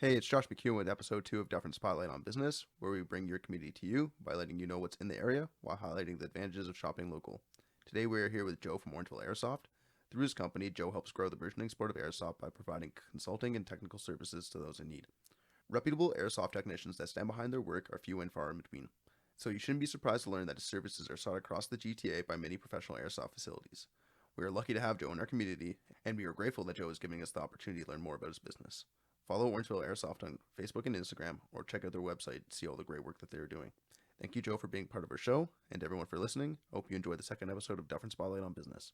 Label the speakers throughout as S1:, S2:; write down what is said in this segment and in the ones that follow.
S1: Hey, it's Josh McEwen with episode 2 of Dufferin Spotlight on Business, where we bring your community to you by letting you know what's in the area while highlighting the advantages of shopping local. Today we are here with Joe from Orangeville Airsoft. Through his company, Joe helps grow the burgeoning sport of airsoft by providing consulting and technical services to those in need. Reputable airsoft technicians that stand behind their work are few and far in between, so you shouldn't be surprised to learn that his services are sought across the GTA by many professional airsoft facilities. We are lucky to have Joe in our community, and we are grateful that Joe is giving us the opportunity to learn more about his business. Follow Orangeville Airsoft on Facebook and Instagram, or check out their website to see all the great work that they're doing. Thank you, Joe, for being part of our show, and everyone for listening. Hope you enjoyed the second episode of Dufferin Spotlight on Business.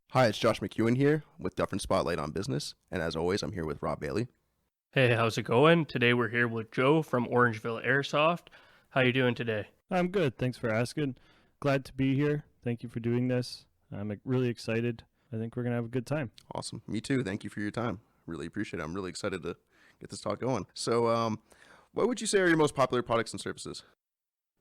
S1: Hi, it's Josh McEwen here with Dufferin Spotlight on Business, and as always, I'm here with Rob Bailey.
S2: Hey, how's it going? Today we're here with Joe from Orangeville Airsoft. How you doing today?
S3: I'm good. Thanks for asking. Glad to be here. Thank you for doing this. I'm really excited. I think we're going to have a good time.
S1: Awesome. Me too. Thank you for your time. Really appreciate it. I'm really excited to get this talk going. So, what would you say are your most popular products and services?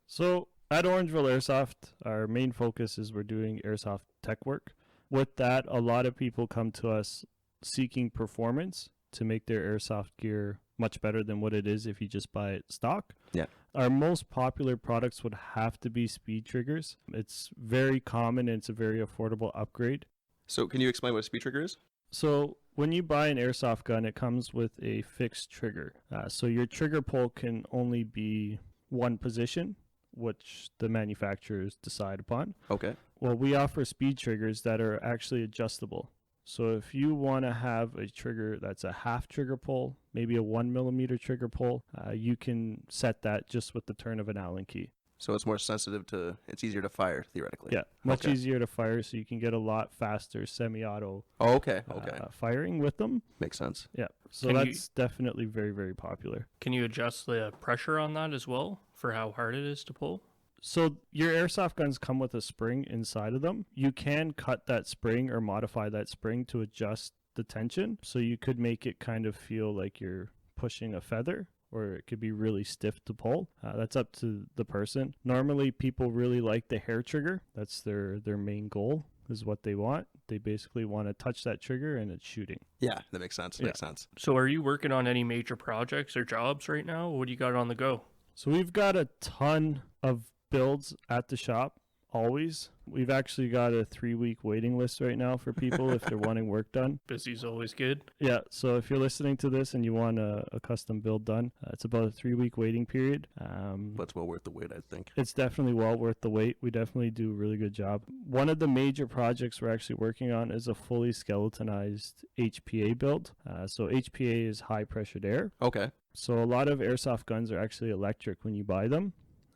S3: So, at Orangeville Airsoft, our main focus is we're doing airsoft tech work. With that, a lot of people come to us seeking performance to make their airsoft gear much better than what it is if you just buy it stock.
S1: Yeah.
S3: Our most popular products would have to be speed triggers. It's very common and it's a very affordable upgrade.
S1: So can you explain what a speed trigger is?
S3: So when you buy an airsoft gun, it comes with a fixed trigger. So your trigger pull can only be one position, which the manufacturers decide upon.
S1: Okay.
S3: Well, we offer speed triggers that are actually adjustable. So if you want to have a trigger that's a half trigger pull, maybe a 1 millimeter trigger pull, you can set that just with the turn of an Allen key.
S1: So it's more sensitive to, it's easier to fire theoretically.
S3: Yeah, much easier to fire, so you can get a lot faster semi-auto firing with them.
S1: Makes sense.
S3: Yeah, so that's definitely very, very popular.
S2: Can you adjust the pressure on that as well for how hard it is to pull?
S3: So your airsoft guns come with a spring inside of them. You can cut that spring or modify that spring to adjust the tension. So you could make it kind of feel like you're pushing a feather, or it could be really stiff to pull. That's up to the person. Normally people really like the hair trigger. That's their main goal, is what they want. They basically want to touch that trigger and it's shooting.
S1: Yeah, that makes sense. Makes sense.
S2: So are you working on any major projects or jobs right now? What do you got on the go?
S3: So we've got a ton of builds at the shop always. We've actually got a 3-week waiting list right now for people if they're wanting work done.
S2: Busy's always good.
S3: Yeah, so if you're listening to this and you want a custom build done, it's about a 3-week waiting period.
S1: But it's well worth the wait, I think.
S3: It's definitely well worth the wait. We definitely do a really good job. One of the major projects we're actually working on is a fully skeletonized HPA build. So HPA is high pressured air.
S1: Okay.
S3: So a lot of airsoft guns are actually electric when you buy them.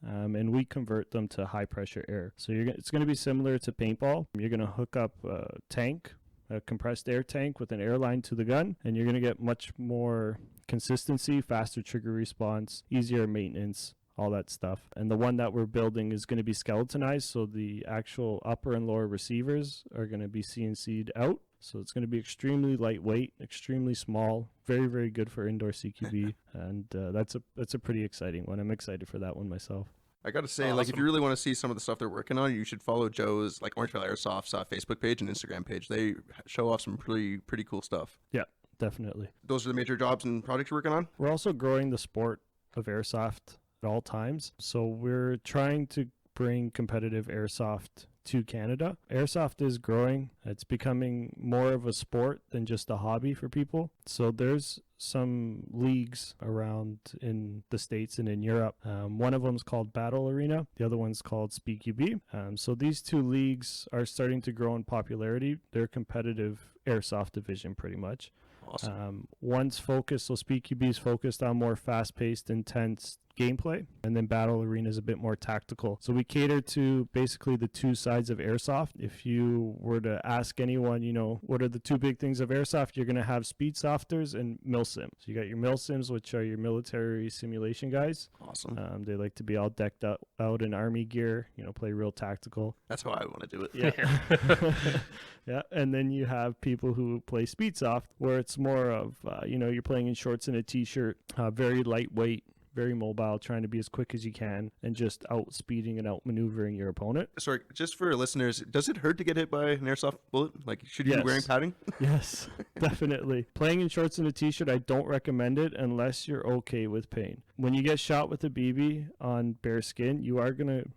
S3: And we convert them to high pressure air. So it's going to be similar to paintball. You're going to hook up a tank, a compressed air tank with an air line to the gun, and you're going to get much more consistency, faster trigger response, easier maintenance, all that stuff. And the one that we're building is going to be skeletonized, so the actual upper and lower receivers are going to be CNC'd out. So it's going to be extremely lightweight, extremely small, very, very good for indoor CQB. And that's a pretty exciting one. I'm excited for that one myself.
S1: I got to say, awesome. Like, if you really want to see some of the stuff they're working on, you should follow Joe's, like, Orangeville Airsoft's Facebook page and Instagram page. They show off some pretty cool stuff.
S3: Yeah, definitely.
S1: Those are the major jobs and projects you're working on?
S3: We're also growing the sport of airsoft at all times. So we're trying to bring competitive airsoft to Canada. Airsoft is growing. It's becoming more of a sport than just a hobby for people. So there's some leagues around in the States and in Europe. One of them is called Battle Arena. The other one's called SpeedQB. So these two leagues are starting to grow in popularity. They're competitive airsoft division pretty much.
S1: Awesome.
S3: One's focused, so SpeedQB is focused on more fast-paced, intense gameplay, and then Battle Arena is a bit more tactical. So we cater to basically the two sides of airsoft. If you were to ask anyone, what are the two big things of airsoft, you're going to have speed softers and milsims. So you got your milsims, which are your military simulation guys.
S1: Awesome.
S3: They like to be all decked out in army gear, play real tactical.
S1: That's how I want to do it.
S3: Yeah. Yeah, and then you have people who play speed soft, where it's more of, you're playing in shorts and a t-shirt, very lightweight, very mobile, trying to be as quick as you can and just outspeeding and outmaneuvering your opponent.
S1: Sorry, just for listeners, does it hurt to get hit by an airsoft bullet? Like, should you be wearing
S3: Yes.
S1: padding?
S3: Yes, definitely. Playing in shorts and a t-shirt, I don't recommend it unless you're okay with pain. When you get shot with a BB on bare skin, you are going to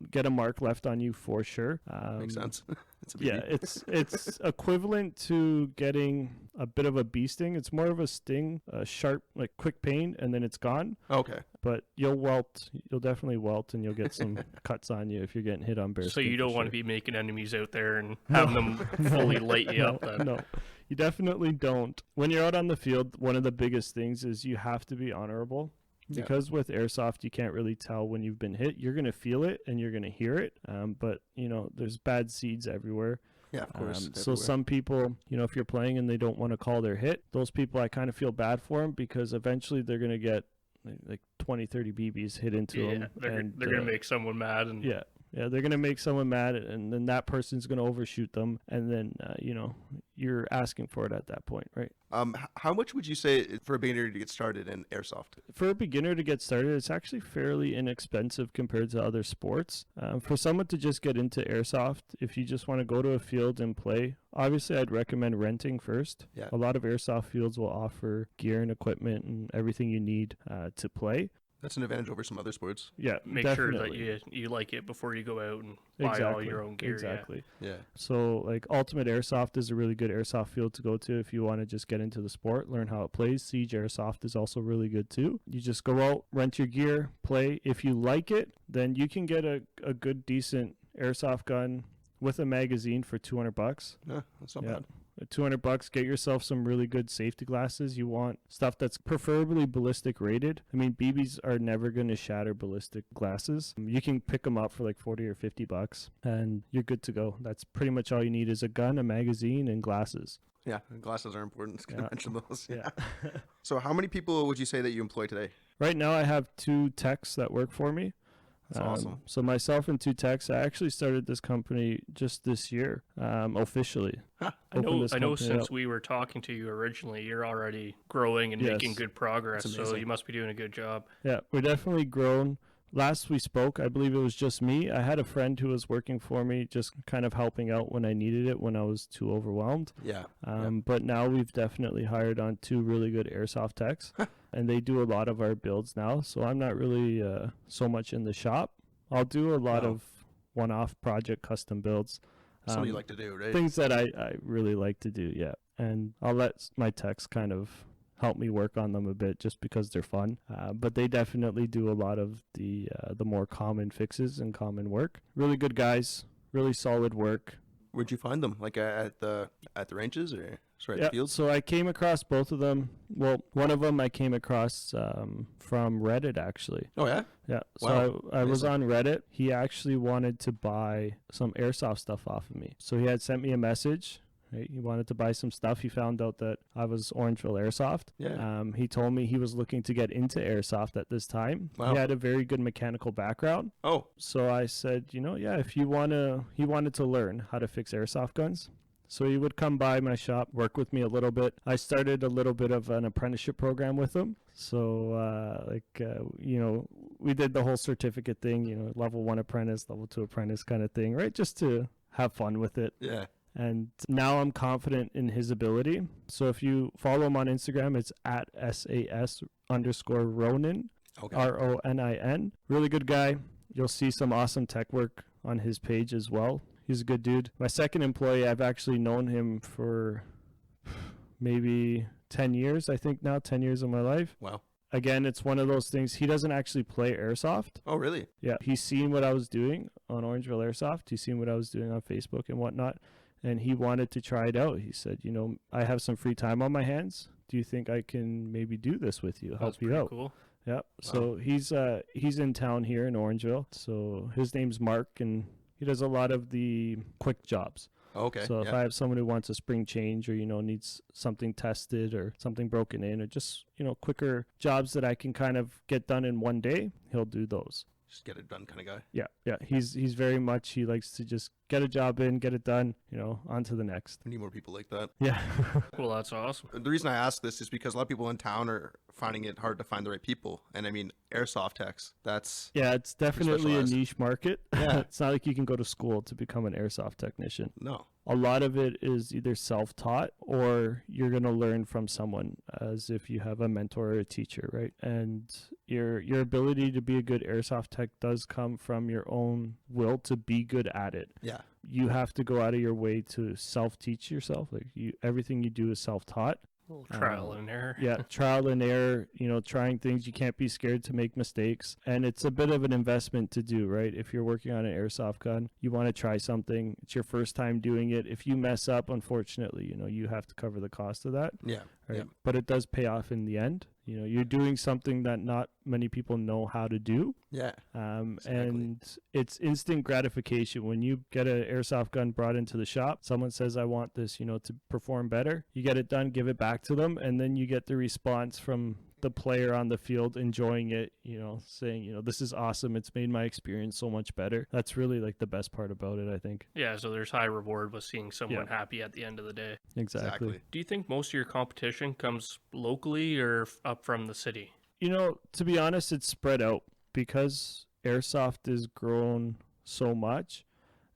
S3: get a mark left on you for sure.
S1: Makes sense. It's a
S3: Yeah,
S1: BB.
S3: it's equivalent to getting a bit of a bee sting. It's more of a sting, a sharp, like quick pain, and then it's gone.
S1: Okay.
S3: But you'll welt. You'll definitely welt, and you'll get some cuts on you if you're getting hit on bare
S2: So
S3: skin.
S2: you don't
S3: for
S2: want to
S3: sure.
S2: be making enemies out there and having them fully light you up then.
S3: No, you definitely don't. When you're out on the field, one of the biggest things is you have to be honorable.
S1: Yeah.
S3: Because with airsoft, you can't really tell when you've been hit. You're going to feel it and you're going to hear it. But, there's bad seeds everywhere.
S1: Yeah, of course.
S3: So
S1: everywhere.
S3: some people, if you're playing and they don't want to call their hit, those people, I kind of feel bad for them because eventually they're going to get like 20, 30 BBs hit into
S2: Yeah,
S3: them.
S2: they're
S3: and,
S2: going to make someone mad. And
S3: Yeah, they're going to make someone mad, and then that person's going to overshoot them. And then, you're asking for it at that point, right?
S1: How much would you say for a beginner to get started in airsoft?
S3: For a beginner to get started, it's actually fairly inexpensive compared to other sports. For someone to just get into airsoft, if you just want to go to a field and play, obviously I'd recommend renting first.
S1: Yeah.
S3: A lot of airsoft fields will offer gear and equipment and everything you need to play.
S1: That's an advantage over some other sports.
S3: Yeah,
S2: make
S3: definitely.
S2: sure that you like it before you go out and buy all
S3: Exactly.
S2: your own gear.
S3: Exactly.
S1: Yeah.
S3: So, like, Ultimate Airsoft is a really good airsoft field to go to if you want to just get into the sport, learn how it plays. Siege Airsoft is also really good too. You just go out, rent your gear, play. If you like it, then you can get a good, decent airsoft gun with a magazine for $200.
S1: No, that's not
S3: Yeah.
S1: bad.
S3: $200, get yourself some really good safety glasses. You want stuff that's preferably ballistic rated. I mean, BBs are never going to shatter ballistic glasses. You can pick them up for like $40 or $50 and you're good to go. That's pretty much all you need is a gun, a magazine, and glasses.
S1: Yeah, and glasses are important. Just gonna
S3: Yeah.
S1: mention those.
S3: Yeah.
S1: So how many people would you say that you employ today?
S3: Right now I have 2 techs that work for me.
S1: That's awesome.
S3: So myself and 2 techs, I actually started this company just this year, officially.
S1: Huh.
S2: I know
S3: this company
S2: since
S3: up.
S2: we were talking to you originally, you're already growing and making
S3: Yes.
S2: good progress.
S1: That's
S2: So
S1: amazing.
S2: you must be doing a good job.
S3: Yeah, we're definitely grown. Last we spoke, I believe it was just me. I had a friend who was working for me, just kind of helping out when I needed it, when I was too overwhelmed.
S1: Yeah.
S3: But now we've definitely hired on 2 really good airsoft techs, and they do a lot of our builds now. So I'm not really so much in the shop. I'll do a lot
S1: Wow.
S3: of one-off project custom builds.
S1: Something you like to do, right?
S3: Things that I really like to do, yeah. And I'll let my techs kind of help me work on them a bit just because they're fun. But they definitely do a lot of the more common fixes and common work. Really good guys, really solid work.
S1: Where'd you find them? Like at the ranges or at the fields?
S3: So I came across both of them. Well, one of them I came across from Reddit, actually.
S1: Oh yeah.
S3: Yeah.
S1: Wow.
S3: So I was on Reddit. He actually wanted to buy some airsoft stuff off of me. So he had sent me a message. Right? He wanted to buy some stuff. He found out that I was Orangeville Airsoft.
S1: Yeah.
S3: He told me he was looking to get into airsoft at this time.
S1: Wow.
S3: He had a very good mechanical background.
S1: Oh.
S3: So I said, yeah, if you want to, he wanted to learn how to fix airsoft guns. So he would come by my shop, work with me a little bit. I started a little bit of an apprenticeship program with him. So, we did the whole certificate thing, level 1 apprentice, level 2 apprentice kind of thing, right? Just to have fun with it.
S1: Yeah.
S3: And now I'm confident in his ability. So if you follow him on Instagram, it's at @SAS_Ronin,
S1: Okay.
S3: RONIN. Really good guy. You'll see some awesome tech work on his page as well. He's a good dude. My second employee, I've actually known him for maybe 10 years, I think now, 10 years of my life.
S1: Wow.
S3: Again, it's one of those things. He doesn't actually play airsoft.
S1: Oh really?
S3: Yeah, he's seen what I was doing on Orangeville Airsoft. He's seen what I was doing on Facebook and whatnot, and he wanted to try it out. He said, I have some free time on my hands. Do you think I can maybe do this with you, help
S2: That's
S3: you
S2: pretty
S3: out?
S2: cool.
S3: Yeah. So he's in town here in Orangeville. So his name's Mark, and he does a lot of the quick jobs.
S1: Okay.
S3: So if
S1: yeah.
S3: I have someone who wants a spring change or, needs something tested or something broken in or just, quicker jobs that I can kind of get done in one day, he'll do those.
S1: just get it done kind of guy.
S3: Yeah. He's very much, he likes to just get a job in, get it done, on to the next.
S1: We need more people like that.
S3: Yeah.
S2: Well, that's awesome.
S1: The reason I ask this is because a lot of people in town are finding it hard to find the right people. And I mean, airsoft techs, that's...
S3: Yeah, it's definitely a
S1: specialized.
S3: niche market.
S1: Yeah.
S3: It's not like you can go to school to become an airsoft technician.
S1: No.
S3: A lot of it is either self-taught or you're going to learn from someone, as if you have a mentor or a teacher, right? And your ability to be a good airsoft tech does come from your own will to be good at it.
S1: Yeah.
S3: You have to go out of your way to self-teach yourself. Like everything you do is self-taught.
S2: Trial and error.
S3: Yeah, trial and error, trying things. You can't be scared to make mistakes. And it's a bit of an investment to do, right? If you're working on an airsoft gun, you want to try something. It's your first time doing it. If you mess up, unfortunately, you have to cover the cost of that.
S1: Yeah.
S3: Right?
S1: Yeah.
S3: But it does pay off in the end. You're doing something that not many people know how to do.
S1: Yeah. Exactly.
S3: And it's instant gratification when you get an airsoft gun brought into the shop. Someone says, I want this, to perform better. You get it done, give it back to them. And then you get the response from the player on the field enjoying it, saying, this is awesome. It's made my experience so much better. That's really like the best part about it, I think.
S2: Yeah, so there's high reward with seeing someone happy at the end of the day.
S3: Exactly.
S2: Do you think most of your competition comes locally or up from the city?
S3: To be honest, it's spread out because airsoft has grown so much.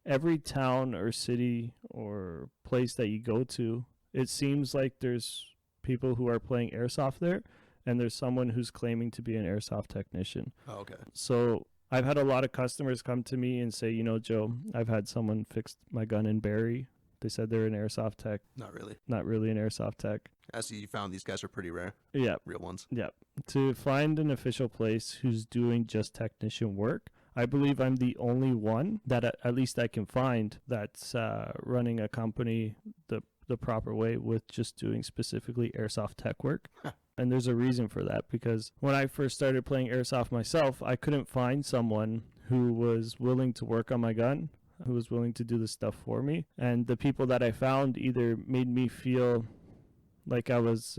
S3: Every town or city or place that you go to, it seems like there's people who are playing airsoft there, and there's someone who's claiming to be an airsoft technician.
S1: Oh, okay.
S3: So I've had a lot of customers come to me and say, Joe, I've had someone fix my gun in Barrie. They said they're an airsoft tech.
S1: Not really.
S3: Not really an airsoft tech.
S1: I see you found these guys are pretty rare.
S3: Yeah.
S1: Real ones.
S3: Yeah. To find an official place who's doing just technician work, I believe I'm the only one that at least I can find that's running a company the proper way with just doing specifically airsoft tech work.
S1: Huh.
S3: And there's a reason for that, because when I first started playing airsoft myself, I couldn't find someone who was willing to work on my gun, who was willing to do the stuff for me. And the people that I found either made me feel like I was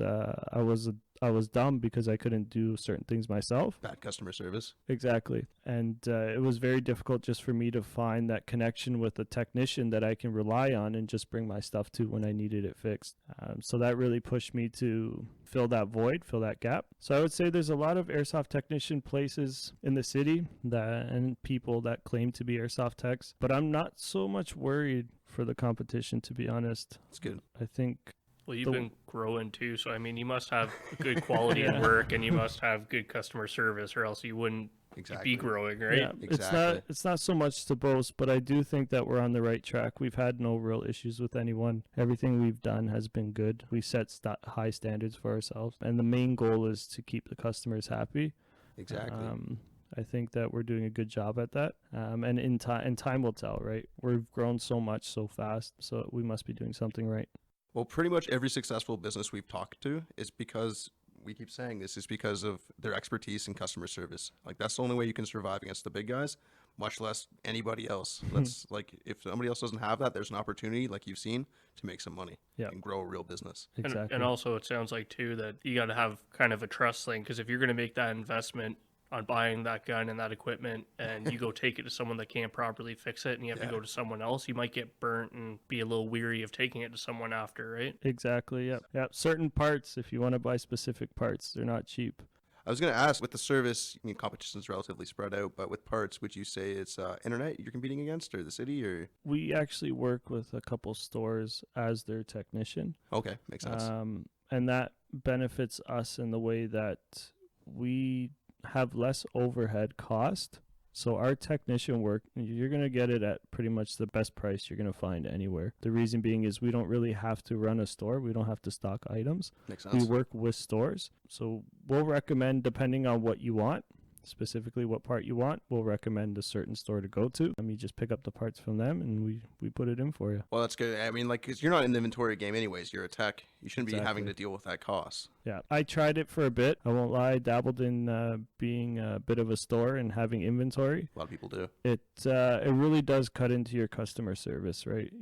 S3: dumb because I couldn't do certain things myself.
S1: Bad customer service.
S3: Exactly. And it was very difficult just for me to find that connection with a technician that I can rely on and just bring my stuff to when I needed it fixed. So that really pushed me to fill that void, fill that gap. So I would say there's a lot of airsoft technician places in the city and people that claim to be airsoft techs, but I'm not so much worried for the competition, to be honest.
S1: It's good.
S3: I think...
S2: Well, you've been growing too, so I mean, you must have good quality in work, and you must have good customer service, or else you wouldn't be growing, right?
S3: Yeah,
S1: Exactly.
S3: it's not so much to boast, but I do think that we're on the right track. We've had no real issues with anyone. Everything we've done has been good. We set high standards for ourselves, and the main goal is to keep the customers happy.
S1: Exactly.
S3: I think that we're doing a good job at that, and in time will tell, right? We've grown so much so fast, so we must be doing something right.
S1: Well, pretty much every successful business we've talked to is because, we keep saying this, is because of their expertise in customer service. Like, that's the only way you can survive against the big guys, much less anybody else. That's like, if somebody else doesn't have that, there's an opportunity, like you've seen, to make some money and grow a real business.
S3: Exactly.
S2: And also, it sounds like, too, that you got to have kind of a trust thing, because if you're going to make that investment on buying that gun and that equipment, and you go take it to someone that can't properly fix it, and you have to go to someone else, you might get burnt and be a little weary of taking it to someone after, right?
S3: Exactly. Yep. Certain parts, if you want to buy specific parts, they're not cheap.
S1: I was going to ask, with the service, competition's relatively spread out, but with parts, would you say it's internet you're competing against, or the city, or?
S3: We actually work with a couple stores as their technician.
S1: Okay, makes sense.
S3: And that benefits us in the way that we have less overhead cost. So our technician work, you're going to get it at pretty much the best price you're going to find anywhere. The reason being is we don't really have to run a store. We don't have to stock items.
S1: Makes sense.
S3: We work with stores. So we'll recommend, depending on what you want, specifically what part you want, we'll recommend a certain store to go to. You just pick up the parts from them and we put it in for you.
S1: Well, that's good. I mean, like, 'cause you're not in the inventory game anyways. You're a tech. You shouldn't be having to deal with that cost.
S3: Yeah, I tried it for a bit. I won't lie. I dabbled in being a bit of a store and having inventory.
S1: A lot of people do.
S3: It really does cut into your customer service, right?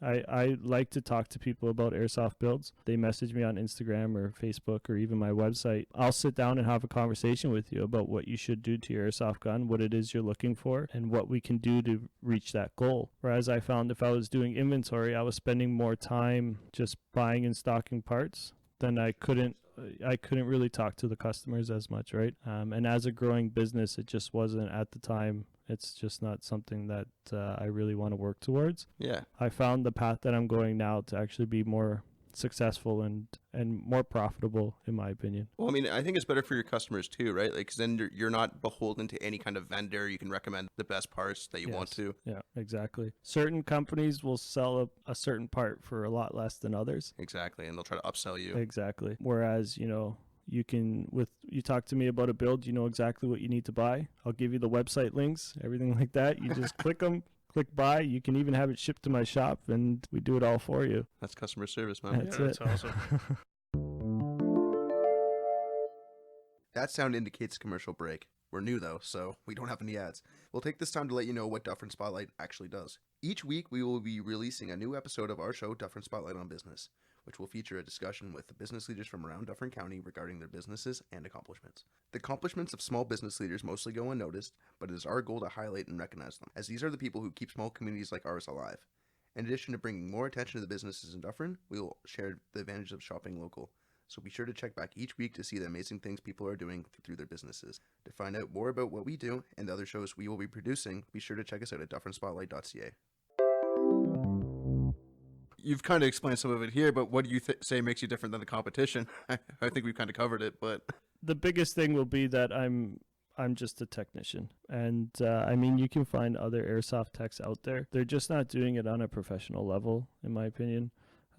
S3: I like to talk to people about airsoft builds. They message me on Instagram or Facebook or even my website. I'll sit down and have a conversation with you about what you should do to your airsoft gun, what it is you're looking for, and what we can do to reach that goal. Whereas I found if I was doing inventory, I was spending more time just buying and stocking parts, then I couldn't really talk to the customers as much, right? And as a growing business, it just wasn't at the time. It's just not something that I really want to work towards.
S1: Yeah.
S3: I found the path that I'm going now to actually be more successful and more profitable, in my opinion.
S1: Well, I mean, I think it's better for your customers too, right? Like, 'cause then you're not beholden to any kind of vendor. You can recommend the best parts that you want to.
S3: Yeah, exactly. Certain companies will sell a certain part for a lot less than others.
S1: Exactly, and they'll try to upsell you.
S3: Exactly. Whereas, you talk to me about a build, you know exactly what you need to buy. I'll give you the website links, everything like that. You just click them. Click buy. You can even have it shipped to my shop, and we do it all for you.
S1: That's customer service, man.
S2: That's awesome.
S1: That sound indicates commercial break. We're new though, so we don't have any ads. We'll take this time to let you know what Dufferin Spotlight actually does. Each week, we will be releasing a new episode of our show, Dufferin Spotlight on Business, which will feature a discussion with the business leaders from around Dufferin County regarding their businesses and accomplishments. The accomplishments of small business leaders mostly go unnoticed, but it is our goal to highlight and recognize them, as these are the people who keep small communities like ours alive. In addition to bringing more attention to the businesses in Dufferin, we will share the advantages of shopping local. So be sure to check back each week to see the amazing things people are doing through their businesses. To find out more about what we do and the other shows we will be producing, be sure to check us out at dufferinspotlight.ca. You've kind of explained some of it here, but what do you say makes you different than the competition? I think we've kind of covered it, but
S3: the biggest thing will be that I'm just a technician, and I mean, you can find other airsoft techs out there. They're just not doing it on a professional level, in my opinion.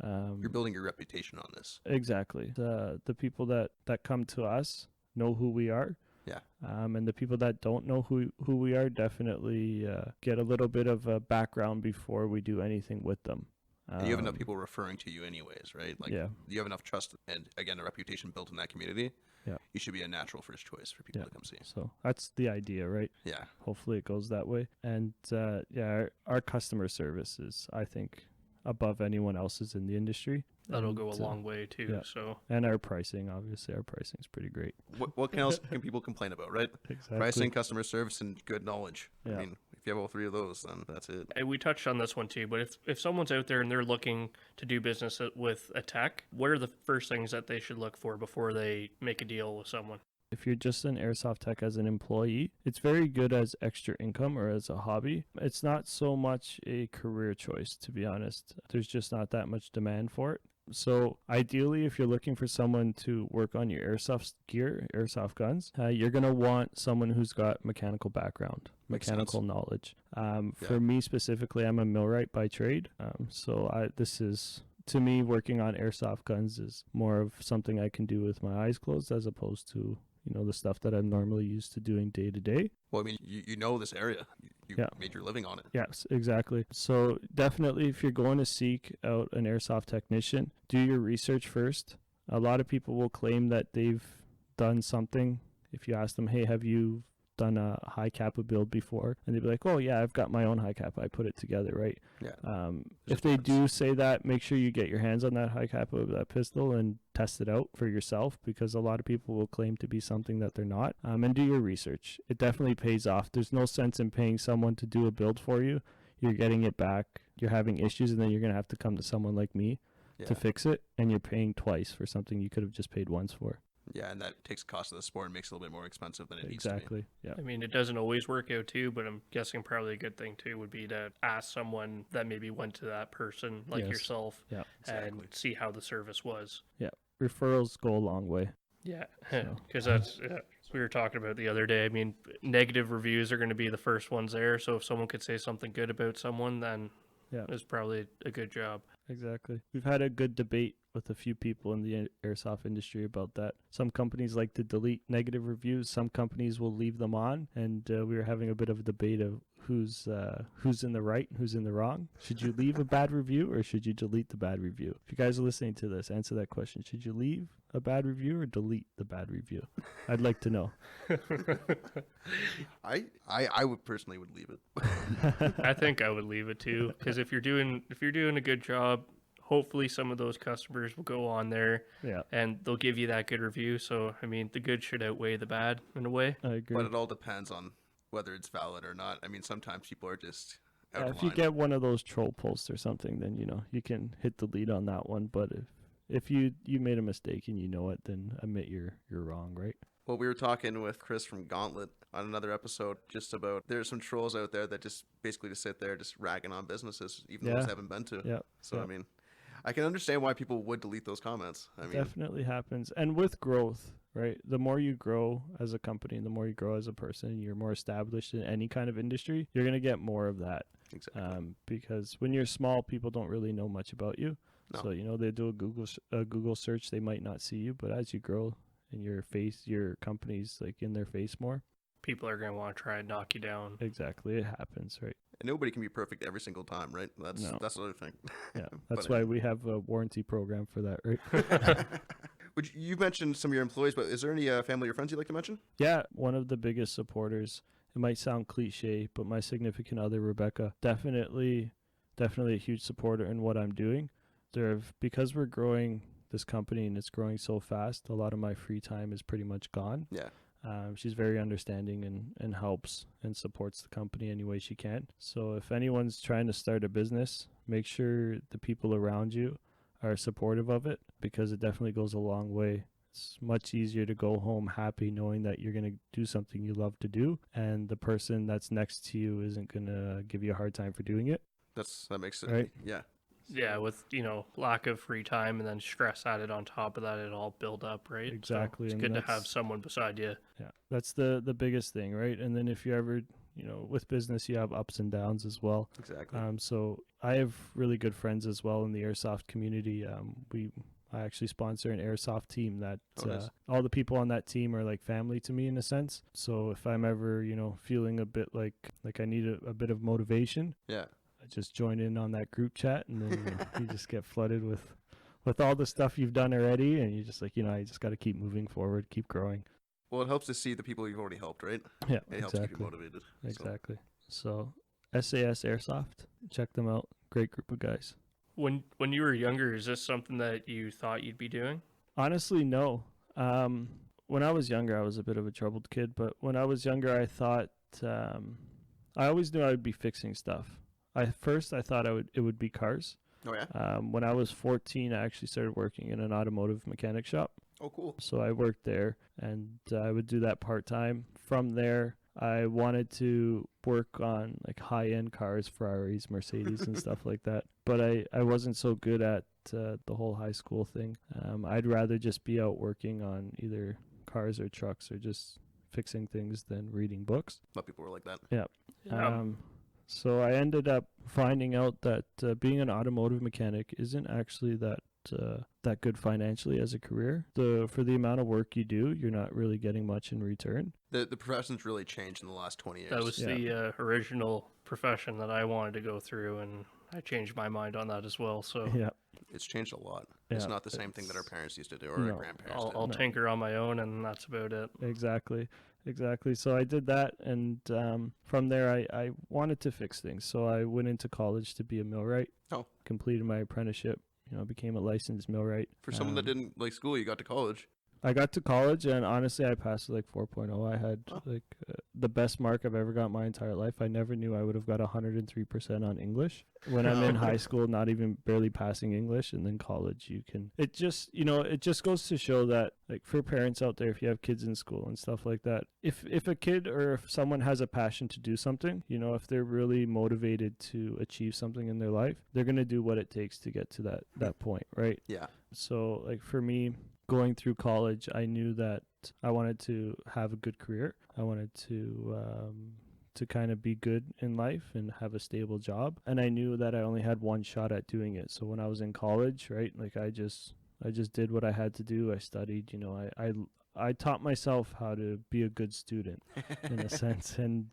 S1: You're building your reputation on this.
S3: Exactly. The people that come to us know who we are.
S1: Yeah.
S3: And the people that don't know who we are definitely get a little bit of a background before we do anything with them.
S1: And you have enough people referring to you anyways, right? Like,
S3: yeah.
S1: You have enough trust and, again, a reputation built in that community.
S3: Yeah.
S1: You should be a natural first choice for people to come see.
S3: So that's the idea, right?
S1: Yeah.
S3: Hopefully it goes that way. And our customer service is, I think, above anyone else's in the industry.
S2: That'll go a long way too. Yeah. So,
S3: and our pricing, obviously, our pricing is pretty great.
S1: What else can people complain about, right?
S3: Exactly.
S1: Pricing, customer service, and good knowledge.
S3: Yeah.
S1: I mean, if you have all three of those, then that's it.
S2: And we touched on this one too, but if someone's out there and they're looking to do business with a tech, what are the first things that they should look for before they make a deal with someone?
S3: If you're just an airsoft tech as an employee, it's very good as extra income or as a hobby. It's not so much a career choice, to be honest. There's just not that much demand for it. So ideally, if you're looking for someone to work on your airsoft gear, airsoft guns, you're going to want someone who's got mechanical background, mechanical knowledge. For me specifically, I'm a millwright by trade. This is, to me, working on airsoft guns is more of something I can do with my eyes closed as opposed to the stuff that I'm normally used to doing day to day.
S1: Well, I mean, you know this area. You made your living on it.
S3: Yes, exactly. So definitely, if you're going to seek out an airsoft technician, do your research first. A lot of people will claim that they've done something. If you ask them, hey, have you done a high kappa build before? And they'd be like, oh yeah, I've got my own high kappa, I put it together, right?
S1: Yeah.
S3: If they do say that, make sure you get your hands on that high kappa, that pistol, and test it out for yourself, because a lot of people will claim to be something that they're not. And do your research. It definitely pays off. There's no sense in paying someone to do a build for you. You're getting it back, you're having issues, and then you're going to have to come to someone like me to fix it, and you're paying twice for something you could have just paid once for.
S1: Yeah, and that takes the cost of the sport and makes it a little bit more expensive than it needs to be.
S3: Exactly, yeah.
S2: I mean, it doesn't always work out too, but I'm guessing probably a good thing too would be to ask someone that maybe went to that person like yourself and see how the service was.
S3: Yeah, referrals go a long way.
S2: Yeah, because that's we were talking about the other day. I mean, negative reviews are going to be the first ones there, so if someone could say something good about someone, then it's probably a good job.
S3: Exactly. We've had a good debate with a few people in the airsoft industry about that. Some companies like to delete negative reviews. Some companies will leave them on. And we were having a bit of a debate of who's in the right and who's in the wrong. Should you leave a bad review or should you delete the bad review? If you guys are listening to this, answer that question. Should you leave a bad review or delete the bad review? I'd like to know.
S1: I would personally leave it.
S2: I think I would leave it too, because if you're doing a good job, hopefully some of those customers will go on there
S3: Yeah,
S2: and they'll give you that good review. So, I mean, the good should outweigh the bad in a way.
S3: I agree.
S1: But it all depends on whether it's valid or not. I mean, sometimes people are just out
S3: Yeah,
S1: of
S3: if you
S1: line.
S3: get one of those troll posts or something, then you can hit delete on that one. But if you made a mistake and you know it, then admit you're wrong, right?
S1: Well, we were talking with Chris from Gauntlet on another episode just about there's some trolls out there that just basically just sit there just ragging on businesses, even those
S3: Yeah.
S1: they haven't been to.
S3: Yeah.
S1: So,
S3: yeah.
S1: I mean, I can understand why people would delete those comments. I mean,
S3: Definitely happens. And with growth, right? The more you grow as a company, the more you grow as a person, you're more established in any kind of industry, you're going to get more of that.
S1: exactly.
S3: Because when you're small, people don't really know much about you.
S1: No.
S3: So, they do a Google search, they might not see you, but as you grow and your company's like in their face more.
S2: People are going to want to try and knock you down.
S3: Exactly. It happens, right?
S1: And nobody can be perfect every single time, right? That's
S3: No.
S1: that's the other thing.
S3: Yeah. That's
S1: But
S3: why we have a warranty program for that, right?
S1: You mentioned some of your employees, but is there any family or friends you'd like to mention?
S3: Yeah, one of the biggest supporters. It might sound cliche, but my significant other, Rebecca, definitely a huge supporter in what I'm doing. Because we're growing this company and it's growing so fast, a lot of my free time is pretty much gone.
S1: Yeah.
S3: She's very understanding and helps and supports the company any way she can. So if anyone's trying to start a business, make sure the people around you are supportive of it, because it definitely goes a long way. It's much easier to go home happy knowing that you're going to do something you love to do, and the person that's next to you isn't going to give you a hard time for doing it.
S1: That makes it.
S3: Right.
S1: Yeah.
S2: Yeah, with, lack of free time and then stress added on top of that, it all build up, right?
S3: Exactly,
S2: So it's
S3: and
S2: good to
S3: that's-
S2: have someone beside you.
S3: Yeah, that's the biggest thing, right? And then if you ever, with business, you have ups and downs as well.
S1: Exactly.
S3: So I have really good friends as well in the airsoft community. I actually sponsor an airsoft team that
S1: Nice.
S3: all the people on that team are like family to me in a sense. So if I'm ever, feeling a bit like I need a bit of motivation,
S1: Yeah.
S3: I just join in on that group chat, and then you just get flooded with all the stuff you've done already, and you just I just got to keep moving forward, keep growing.
S1: Well, it helps to see the people you've already helped, right?
S3: Yeah,
S1: It helps keep you
S3: exactly.
S1: motivated. So,
S3: Exactly. So SAS Airsoft, check them out. Great group of guys.
S2: When you were younger, is this something that you thought you'd be doing?
S3: Honestly, no. When I was younger, I was a bit of a troubled kid, but when I was younger, I thought I always knew I would be fixing stuff. I thought it would be cars.
S1: Oh yeah.
S3: When I was 14, I actually started working in an automotive mechanic shop.
S1: Oh cool.
S3: So I worked there, and I would do that part-time. From there, I wanted to work on like high-end cars, Ferraris, Mercedes, and stuff like that. But I wasn't so good at the whole high school thing. I'd rather just be out working on either cars or trucks or just fixing things than reading books.
S1: A lot of people were like that.
S3: Yeah.
S2: Yeah.
S3: So I ended up finding out that being an automotive mechanic isn't actually that good financially as a career. For the amount of work you do, you're not really getting much in return.
S1: The profession's really changed in the last 20 years.
S2: That was
S3: Yeah.
S2: the original profession that I wanted to go through, and I changed my mind on that as well. So
S3: Yeah.
S1: It's changed a lot. It's
S3: Yeah,
S1: not the same thing that our parents used to do or
S3: No.
S1: our grandparents
S2: I'll
S1: did.
S3: No.
S2: tinker on my own, and that's about it.
S3: Exactly. So I did that, and from there I wanted to fix things. So I went into college to be a millwright.
S1: Oh.
S3: Completed my apprenticeship. Became a licensed millwright.
S1: For someone that didn't like school, you got to college.
S3: I got to college, and honestly, I passed with like 4.0. I had
S1: Oh.
S3: the best mark I've ever got my entire life. I never knew I would have got 103% on English. When I'm in high school, not even barely passing English, and then college, it just goes to show that, like, for parents out there, if you have kids in school and stuff like that, if a kid or if someone has a passion to do something, if they're really motivated to achieve something in their life, they're going to do what it takes to get to that point, right?
S1: Yeah.
S3: So, like, for me, going through college, I knew that I wanted to have a good career. I wanted to kind of be good in life and have a stable job. And I knew that I only had one shot at doing it. So when I was in college, right, like I just did what I had to do. I studied, I taught myself how to be a good student in a sense. And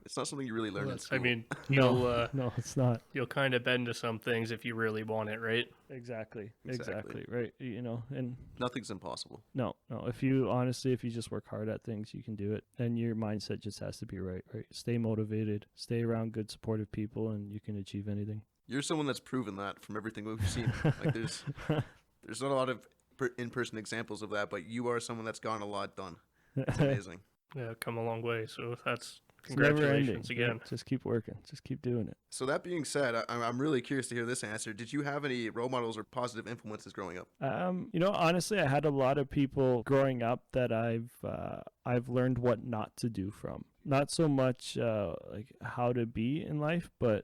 S1: It's not something you really learn in school.
S2: I mean,
S3: no, it's not.
S2: you'll kind of bend to some things if you really want it, right?
S3: Exactly,
S1: Exactly.
S3: right. And
S1: Nothing's impossible.
S3: no, if you just work hard at things, you can do it. And your mindset just has to be right? Stay motivated, stay around good, supportive people, and you can achieve anything.
S1: You're someone that's proven that from everything we've seen. Like there's not a lot of in-person examples of that, but you are someone that's gotten a lot done. It's amazing.
S2: Yeah, come a long way. So that's
S3: It's never
S2: congratulations
S3: ending.
S2: again.
S3: Just keep working. Just keep doing it.
S1: So that being said, I'm really curious to hear this answer. Did you have any role models or positive influences growing up?
S3: Honestly, I had a lot of people growing up that I've learned what not to do from. Not so much like how to be in life, but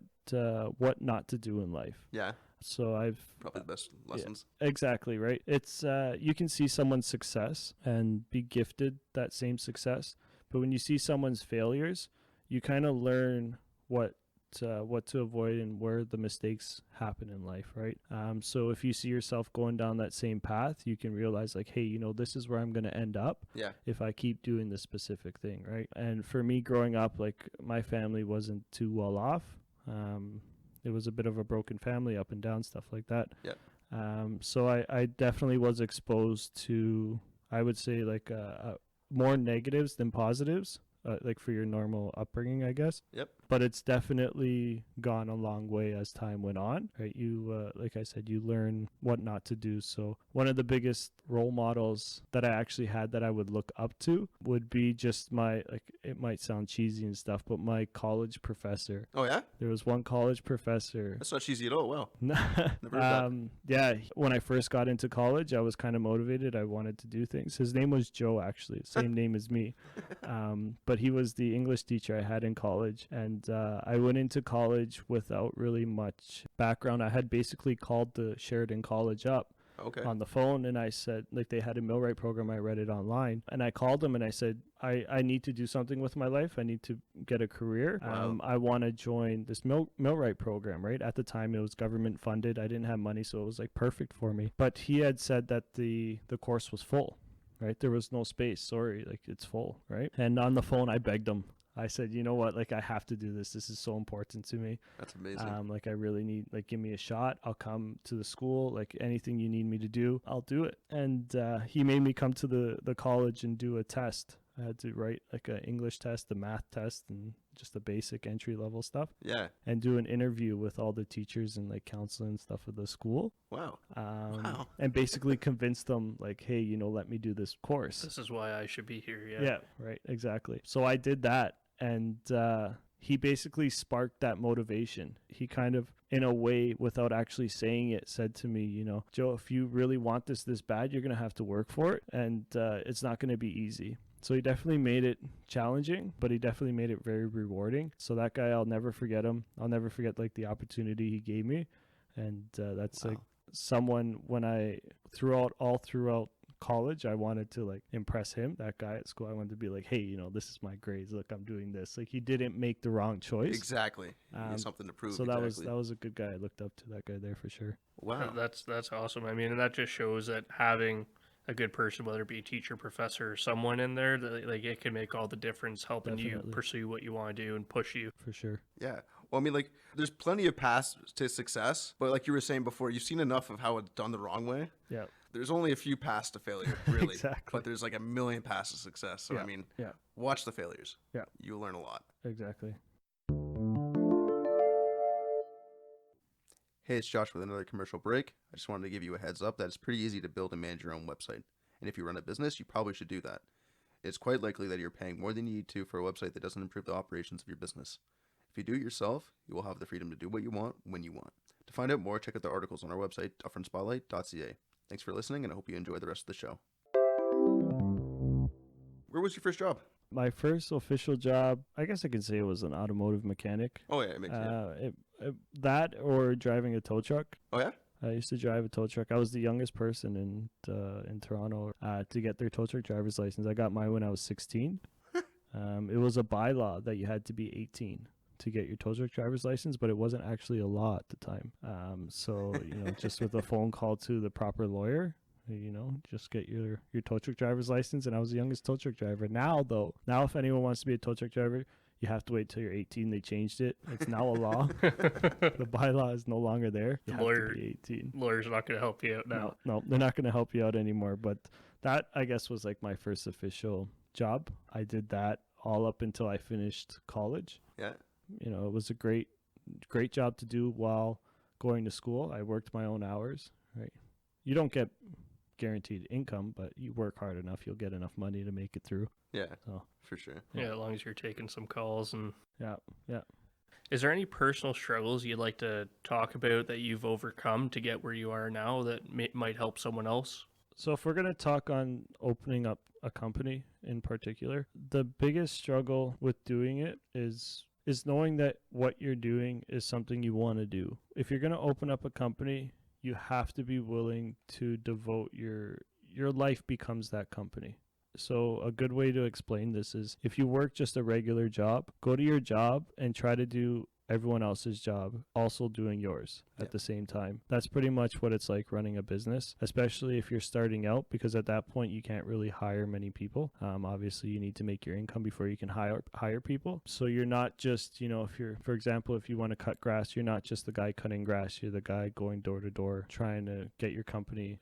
S3: what not to do in life.
S1: Yeah.
S3: So I've
S1: probably the best lessons.
S3: Yeah, exactly, right? It's you can see someone's success and be gifted that same success, but when you see someone's failures, you kind of learn what to avoid and where the mistakes happen in life, right? So if you see yourself going down that same path, you can realize like, hey, this is where I'm going to end up if I keep doing this specific thing, right? And for me growing up, like my family wasn't too well off. It was a bit of a broken family, up and down, stuff like that. So I definitely was exposed to, I would say, like more negatives than positives, like for your normal upbringing, I guess. But it's definitely gone a long way as time went on, right? You, like I said, you learn what not to do. So one of the biggest role models that I actually had that I would look up to would be just it might sound cheesy and stuff, but my college professor.
S1: Oh, yeah?
S3: There was one college professor.
S1: That's not cheesy at all. Wow.
S3: Never heard yeah, when I first got into college, I was kind of motivated. I wanted to do things. His name was Joe, actually. Same name as me. But he was the English teacher I had in college. And I went into college without really much background. I had basically called the Sheridan College up on the phone, and I said, like, they had a millwright program. I read it online, and I called them and I said, I need to do something with my life. I need to get a career. I want to join this millwright program, right? At the time, it was government funded. I didn't have money, so it was like perfect for me. But he had said that the course was full, right? There was no space. Sorry, like it's full, right? And on the phone, I begged him. I said, you know what, like I have to do this. This is so important to me.
S1: That's amazing.
S3: Like I really need, like, give me a shot. I'll come to the school. Like anything you need me to do, I'll do it. And he made me come to the college and do a test. I had to write like an English test, a math test, and just the basic entry level stuff.
S1: Yeah.
S3: And do an interview with all the teachers and like counseling and stuff of the school.
S1: Wow.
S3: And basically convince them like, hey, let me do this course.
S2: This is why I should be here.
S3: Yeah, right. Exactly. So I did that. And he basically sparked that motivation. He kind of, in a way, without actually saying it, said to me, Joe, if you really want this bad, you're going to have to work for it. And it's not going to be easy. So he definitely made it challenging, but he definitely made it very rewarding. So that guy, I'll never forget him. I'll never forget like the opportunity he gave me. And that's like someone when throughout college, I wanted to like impress him, that guy at school. I wanted to be like, hey, this is my grades, look, I'm doing this. Like he didn't make the wrong choice.
S1: Exactly. Something to prove.
S3: So that was a good guy. I looked up to that guy there for sure.
S1: Wow.
S2: That's awesome. I mean, and that just shows that having a good person, whether it be a teacher, professor, or someone in there, that like it can make all the difference, helping you pursue what you want to do and push you.
S3: For sure.
S1: Yeah. Well, I mean, like, there's plenty of paths to success, but like you were saying before, you've seen enough of how it's done the wrong way.
S3: Yeah.
S1: There's only a few paths to failure, really.
S3: Exactly.
S1: But there's like a million paths to success. So, I mean, watch the failures.
S3: Yeah.
S1: You'll learn a lot.
S3: Exactly.
S1: Hey, it's Josh with another commercial break. I just wanted to give you a heads up that it's pretty easy to build and manage your own website. And if you run a business, you probably should do that. It's quite likely that you're paying more than you need to for a website that doesn't improve the operations of your business. If you do it yourself, you will have the freedom to do what you want when you want. To find out more, check out the articles on our website, dufferinspotlight.ca. Thanks for listening, and I hope you enjoy the rest of the show. Where was your first job?
S3: My first official job, I guess I could say it was an automotive mechanic.
S1: Oh, yeah, it makes sense.
S3: That or driving a tow truck.
S1: Oh, yeah?
S3: I used to drive a tow truck. I was the youngest person in Toronto to get their tow truck driver's license. I got mine when I was 16. It was a bylaw that you had to be 18 to get your tow truck driver's license, but it wasn't actually a law at the time. So just with a phone call to the proper lawyer, just get your tow truck driver's license. And I was the youngest tow truck driver. Now if anyone wants to be a tow truck driver, you have to wait till you're 18. They changed it. It's now a law. The bylaw is no longer there. You have to be 18.
S2: Lawyer's not going to help you out now.
S3: No, they're not going to help you out anymore. But that, I guess, was like my first official job. I did that all up until I finished college.
S1: Yeah.
S3: It was a great job to do while going to school. I worked my own hours, right? You don't get guaranteed income, but you work hard enough, you'll get enough money to make it through.
S1: Yeah,
S3: So,
S1: for sure.
S2: Yeah, as long as you're taking some calls. And
S3: yeah.
S2: is there any personal struggles you'd like to talk about that you've overcome to get where you are now that might help someone else?
S3: So if we're going to talk on opening up a company in particular, the biggest struggle with doing it is knowing that what you're doing is something you want to do. If you're going to open up a company, you have to be willing to devote your life becomes that company. So a good way to explain this is if you work just a regular job, go to your job and try to do everyone else's job, also doing yours at the same time. That's pretty much what it's like running a business, especially if you're starting out, because at that point you can't really hire many people. Obviously you need to make your income before you can hire people. So you're not just, if you're, for example, if you want to cut grass, you're not just the guy cutting grass, you're the guy going door to door trying to get your company,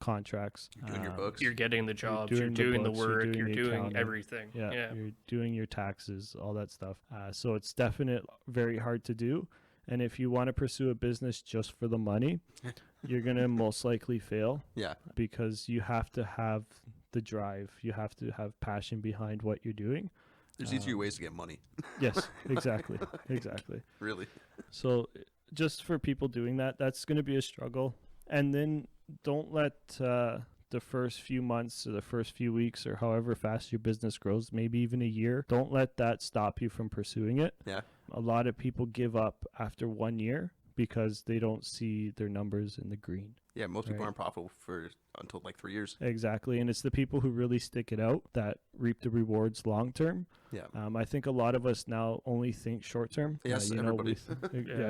S3: contracts.
S1: You're doing your books.
S2: You're getting the jobs, you're doing the work, you're doing everything.
S3: Yeah, you're doing your taxes, all that stuff. So it's definitely very hard to do. And if you want to pursue a business just for the money, you're going to most likely fail.
S1: Yeah.
S3: Because you have to have the drive. You have to have passion behind what you're doing.
S1: There's easier ways to get money.
S3: Yes, exactly. Exactly.
S1: Really.
S3: So just for people doing that, that's going to be a struggle. And then don't let the first few months or the first few weeks or however fast your business grows, maybe even a year, don't let that stop you from pursuing it.
S1: Yeah.
S3: A lot of people give up after 1 year because they don't see their numbers in the green.
S1: Yeah, most people aren't profitable until like 3 years.
S3: Exactly, and it's the people who really stick it out that reap the rewards long term.
S1: Yeah.
S3: I think a lot of us now only think short term.
S1: Yes, everybody.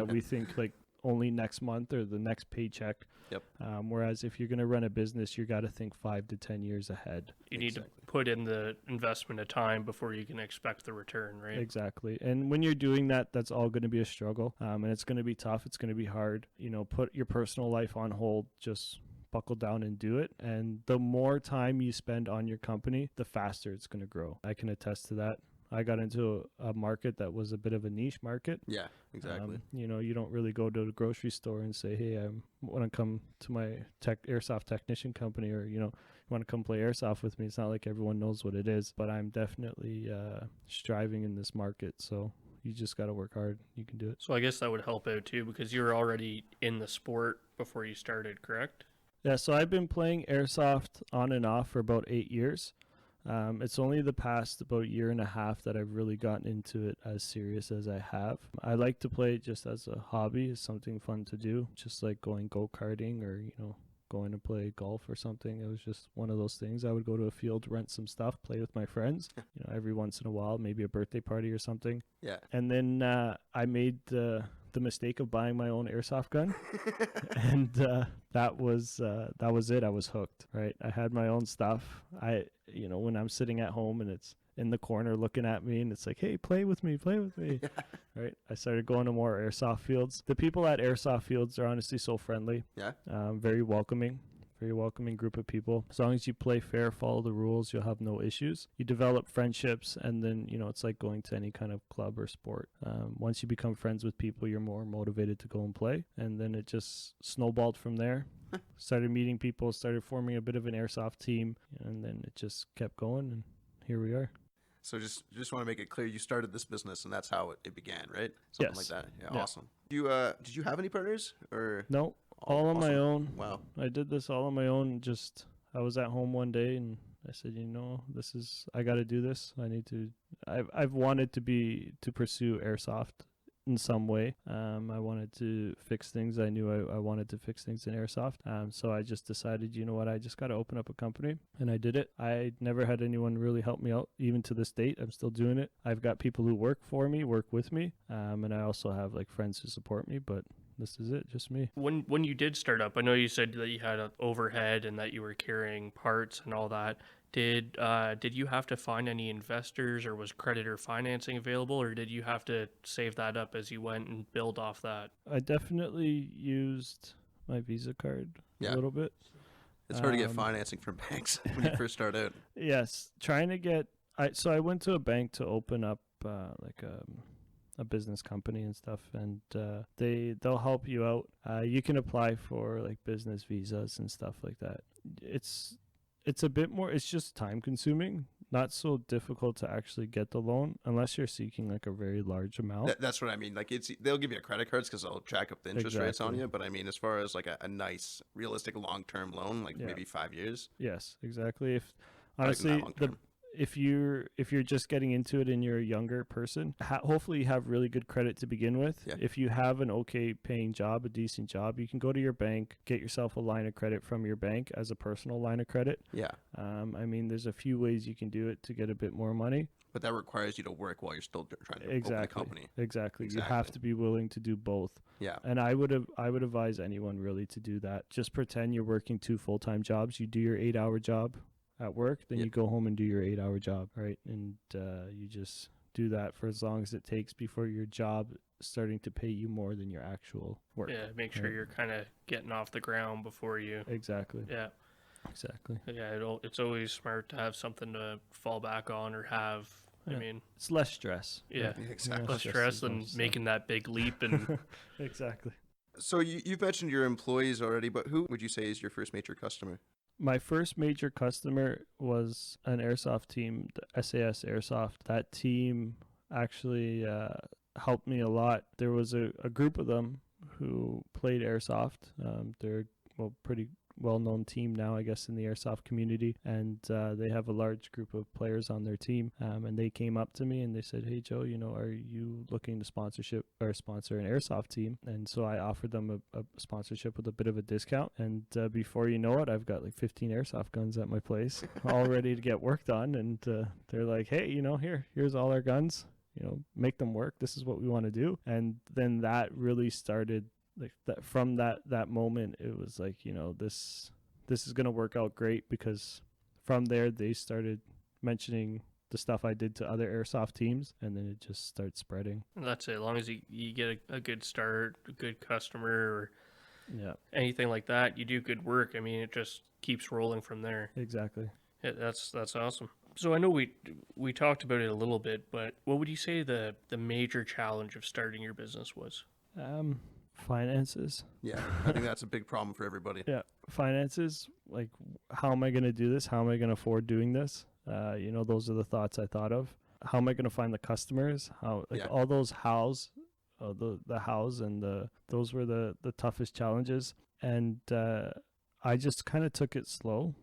S3: We think like only next month or the next paycheck.
S1: Yep.
S3: Whereas if you're going to run a business, you got to think 5 to 10 years ahead.
S2: You need to put in the investment of time before you can expect the return, right?
S3: Exactly. And when you're doing that, that's all going to be a struggle. And it's going to be tough. It's going to be hard. Put your personal life on hold. Just buckle down and do it. And the more time you spend on your company, the faster it's going to grow. I can attest to that. I got into a market that was a bit of a niche market.
S1: Yeah, exactly.
S3: You don't really go to the grocery store and say, hey, I want to come to my airsoft technician company, or, you want to come play airsoft with me. It's not like everyone knows what it is, but I'm definitely striving in this market. So you just got to work hard. You can do it.
S2: So I guess that would help out too, because you were already in the sport before you started, correct?
S3: Yeah, so I've been playing airsoft on and off for about 8 years. It's only the past about year and a half that I've really gotten into it as serious as I have. I like to play it just as a hobby, as something fun to do, just like going go-karting or, going to play golf or something. It was just one of those things. I would go to a field, rent some stuff, play with my friends, every once in a while, maybe a birthday party or something.
S1: Yeah.
S3: And then I made the mistake of buying my own airsoft gun. And that was it. I was hooked, right? I had my own stuff. When I'm sitting at home and it's in the corner looking at me and it's like, hey, play with me. Right? I started going to more airsoft fields. The people at airsoft fields are honestly so friendly.
S1: Yeah.
S3: Very welcoming group of people. As long as you play fair, follow the rules, you'll have no issues. You develop friendships, and then, it's like going to any kind of club or sport. Once you become friends with people, you're more motivated to go and play. And then it just snowballed from there. Started meeting people, started forming a bit of an airsoft team, and then it just kept going, and here we are.
S1: So just want to make it clear, you started this business, and that's how it began, right? Something like that. Yeah, awesome. Did you have any partners, or?
S3: No, all on my own.
S1: Wow.
S3: I did this all on my own. I was at home one day, and I said, I got to do this. I've wanted to pursue airsoft in some way. I wanted to fix things. I knew I wanted to fix things in airsoft. So I just decided, I just got to open up a company, and I did it. I never had anyone really help me out, even to this date. I'm still doing it. I've got people who work with me, and I also have like friends who support me, but this is it, just me.
S2: When you did start up, I know you said that you had an overhead and that you were carrying parts and all that. Did you have to find any investors, or was creditor financing available, or did you have to save that up as you went and build off that?
S3: I definitely used my Visa card a little bit.
S1: It's hard to get financing from banks when you first start out.
S3: Yes, trying to get. I went to a bank to open up a business company and stuff, and they'll help you out. You can apply for like business visas and stuff like that. It's a bit more, it's just time consuming, not so difficult to actually get the loan unless you're seeking like a very large amount.
S1: That's what I mean. Like they'll give you credit cards because they'll jack up the interest rates on you. But I mean, as far as like a nice, realistic long-term loan, like maybe 5 years.
S3: Yes, exactly. If honestly, if you're just getting into it and you're a younger person, hopefully you have really good credit to begin with.
S1: Yeah.
S3: If you have an okay paying job, a decent job, you can go to your bank, get yourself a line of credit from your bank as a personal line of credit.
S1: Yeah.
S3: I mean, there's a few ways you can do it to get a bit more money.
S1: But that requires you to work while you're still trying to open a company.
S3: Exactly. You have to be willing to do both.
S1: Yeah.
S3: And I would advise anyone really to do that. Just pretend you're working 2 full-time jobs. You do your 8-hour job at work, then you go home and do your 8-hour job, right? And you just do that for as long as it takes before your job is starting to pay you more than your actual work.
S2: Yeah, make sure you're kind of getting off the ground before you.
S3: Exactly.
S2: Yeah.
S3: Exactly.
S2: Yeah, it's always smart to have something to fall back on or have. I mean,
S3: it's less stress.
S2: Yeah,
S1: exactly.
S2: Less stress than making that big leap. And
S3: exactly.
S1: So you've mentioned your employees already, but who would you say is your first major customer?
S3: My first major customer was an airsoft team, the SAS Airsoft. That team actually helped me a lot. There was a group of them who played airsoft. They're pretty well-known team now, I guess, in the airsoft community, and they have a large group of players on their team, and they came up to me and they said, "Hey Joe, are you looking to sponsor an airsoft team?" And so I offered them a sponsorship with a bit of a discount, and before you know it, I've got like 15 airsoft guns at my place all ready to get worked on, and they're like, "Hey, here's all our guns, make them work. This is what we want to do." And then that really started. Like that, from that moment, it was like, this is going to work out great, because from there they started mentioning the stuff I did to other airsoft teams, and then it just starts spreading.
S2: And that's it. As long as you get a good start, a good customer, or anything like that, you do good work. I mean, it just keeps rolling from there.
S3: Exactly.
S2: Yeah, that's awesome. So I know we talked about it a little bit, but what would you say the major challenge of starting your business was?
S3: Finances.
S1: Yeah, I think that's a big problem for everybody.
S3: Yeah, finances. Like, how am I going to do this? How am I going to afford doing this? Those are the thoughts I thought of. How am I going to find the customers? All those hows, the hows, and those were the toughest challenges. And I just kind of took it slow.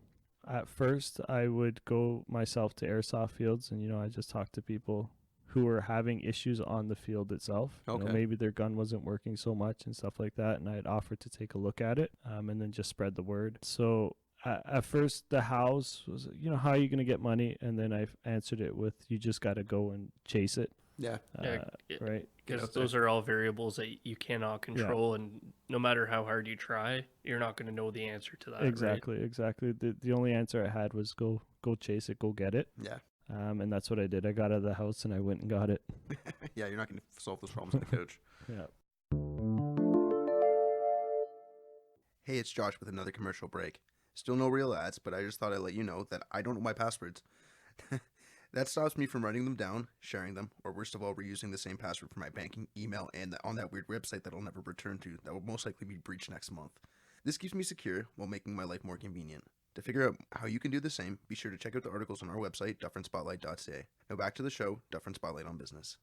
S3: At first, I would go myself to airsoft fields, and I just talked to people who were having issues on the field itself.
S1: Okay.
S3: Maybe their gun wasn't working so much and stuff like that, and I'd offer to take a look at it, and then just spread the word. So at first, the hows was, how are you going to get money? And then I answered it with, you just got to go and chase it.
S1: Yeah.
S3: Right.
S2: Because those are all variables that you cannot control, and no matter how hard you try, you're not going to know the answer to that.
S3: Exactly.
S2: Right?
S3: Exactly. The only answer I had was go chase it, go get it.
S1: Yeah.
S3: And that's what I did. I got out of the house and I went and got it.
S1: Yeah, you're not going to solve those problems on the couch.
S3: Yeah.
S1: Hey, it's Josh with another commercial break. Still no real ads, but I just thought I'd let you know that I don't know my passwords. That stops me from writing them down, sharing them, or worst of all, reusing the same password for my banking, email, and on that weird website that I'll never return to that will most likely be breached next month. This keeps me secure while making my life more convenient. To figure out how you can do the same, be sure to check out the articles on our website, dufferinspotlight.ca. Now back to the show, Dufferin Spotlight on Business.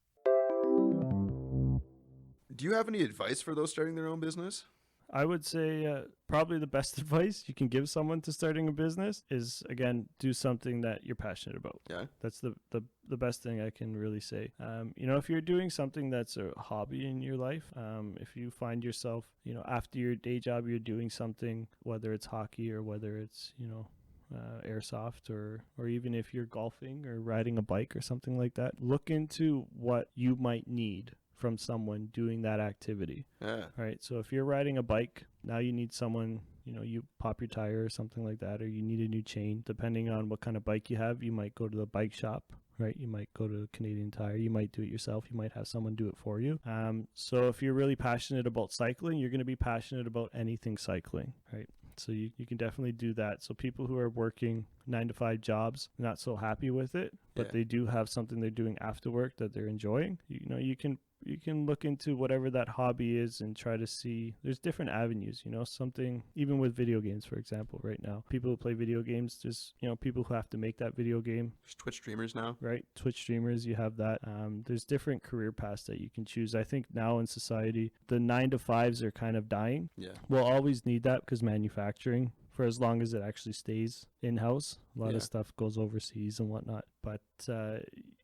S1: Do you have any advice for those starting their own business?
S3: I would say probably the best advice you can give someone to starting a business is, again, do something that you're passionate about.
S1: Yeah.
S3: That's the best thing I can really say. If you're doing something that's a hobby in your life, if you find yourself, after your day job, you're doing something, whether it's hockey or whether it's, airsoft, or even if you're golfing or riding a bike or something like that, look into what you might need from someone doing that activity.
S1: Yeah.
S3: Right. So if you're riding a bike, now you need someone, you pop your tire or something like that, or you need a new chain. Depending on what kind of bike you have, you might go to the bike shop, right? You might go to Canadian Tire. You might do it yourself. You might have someone do it for you. So if you're really passionate about cycling, you're going to be passionate about anything cycling, right? So you can definitely do that. So people who are working 9-to-5 jobs, not so happy with it, but they do have something they're doing after work that they're enjoying, you can you can look into whatever that hobby is and try to see. There's different avenues, something, even with video games, for example, right now. People who play video games, just, people who have to make that video game.
S1: There's Twitch streamers now.
S3: Right? Twitch streamers, you have that. There's different career paths that you can choose. I think now in society, the 9-to-5s are kind of dying.
S1: Yeah.
S3: We'll always need that because manufacturing, for as long as it actually stays in-house. A lot of stuff goes overseas and whatnot. But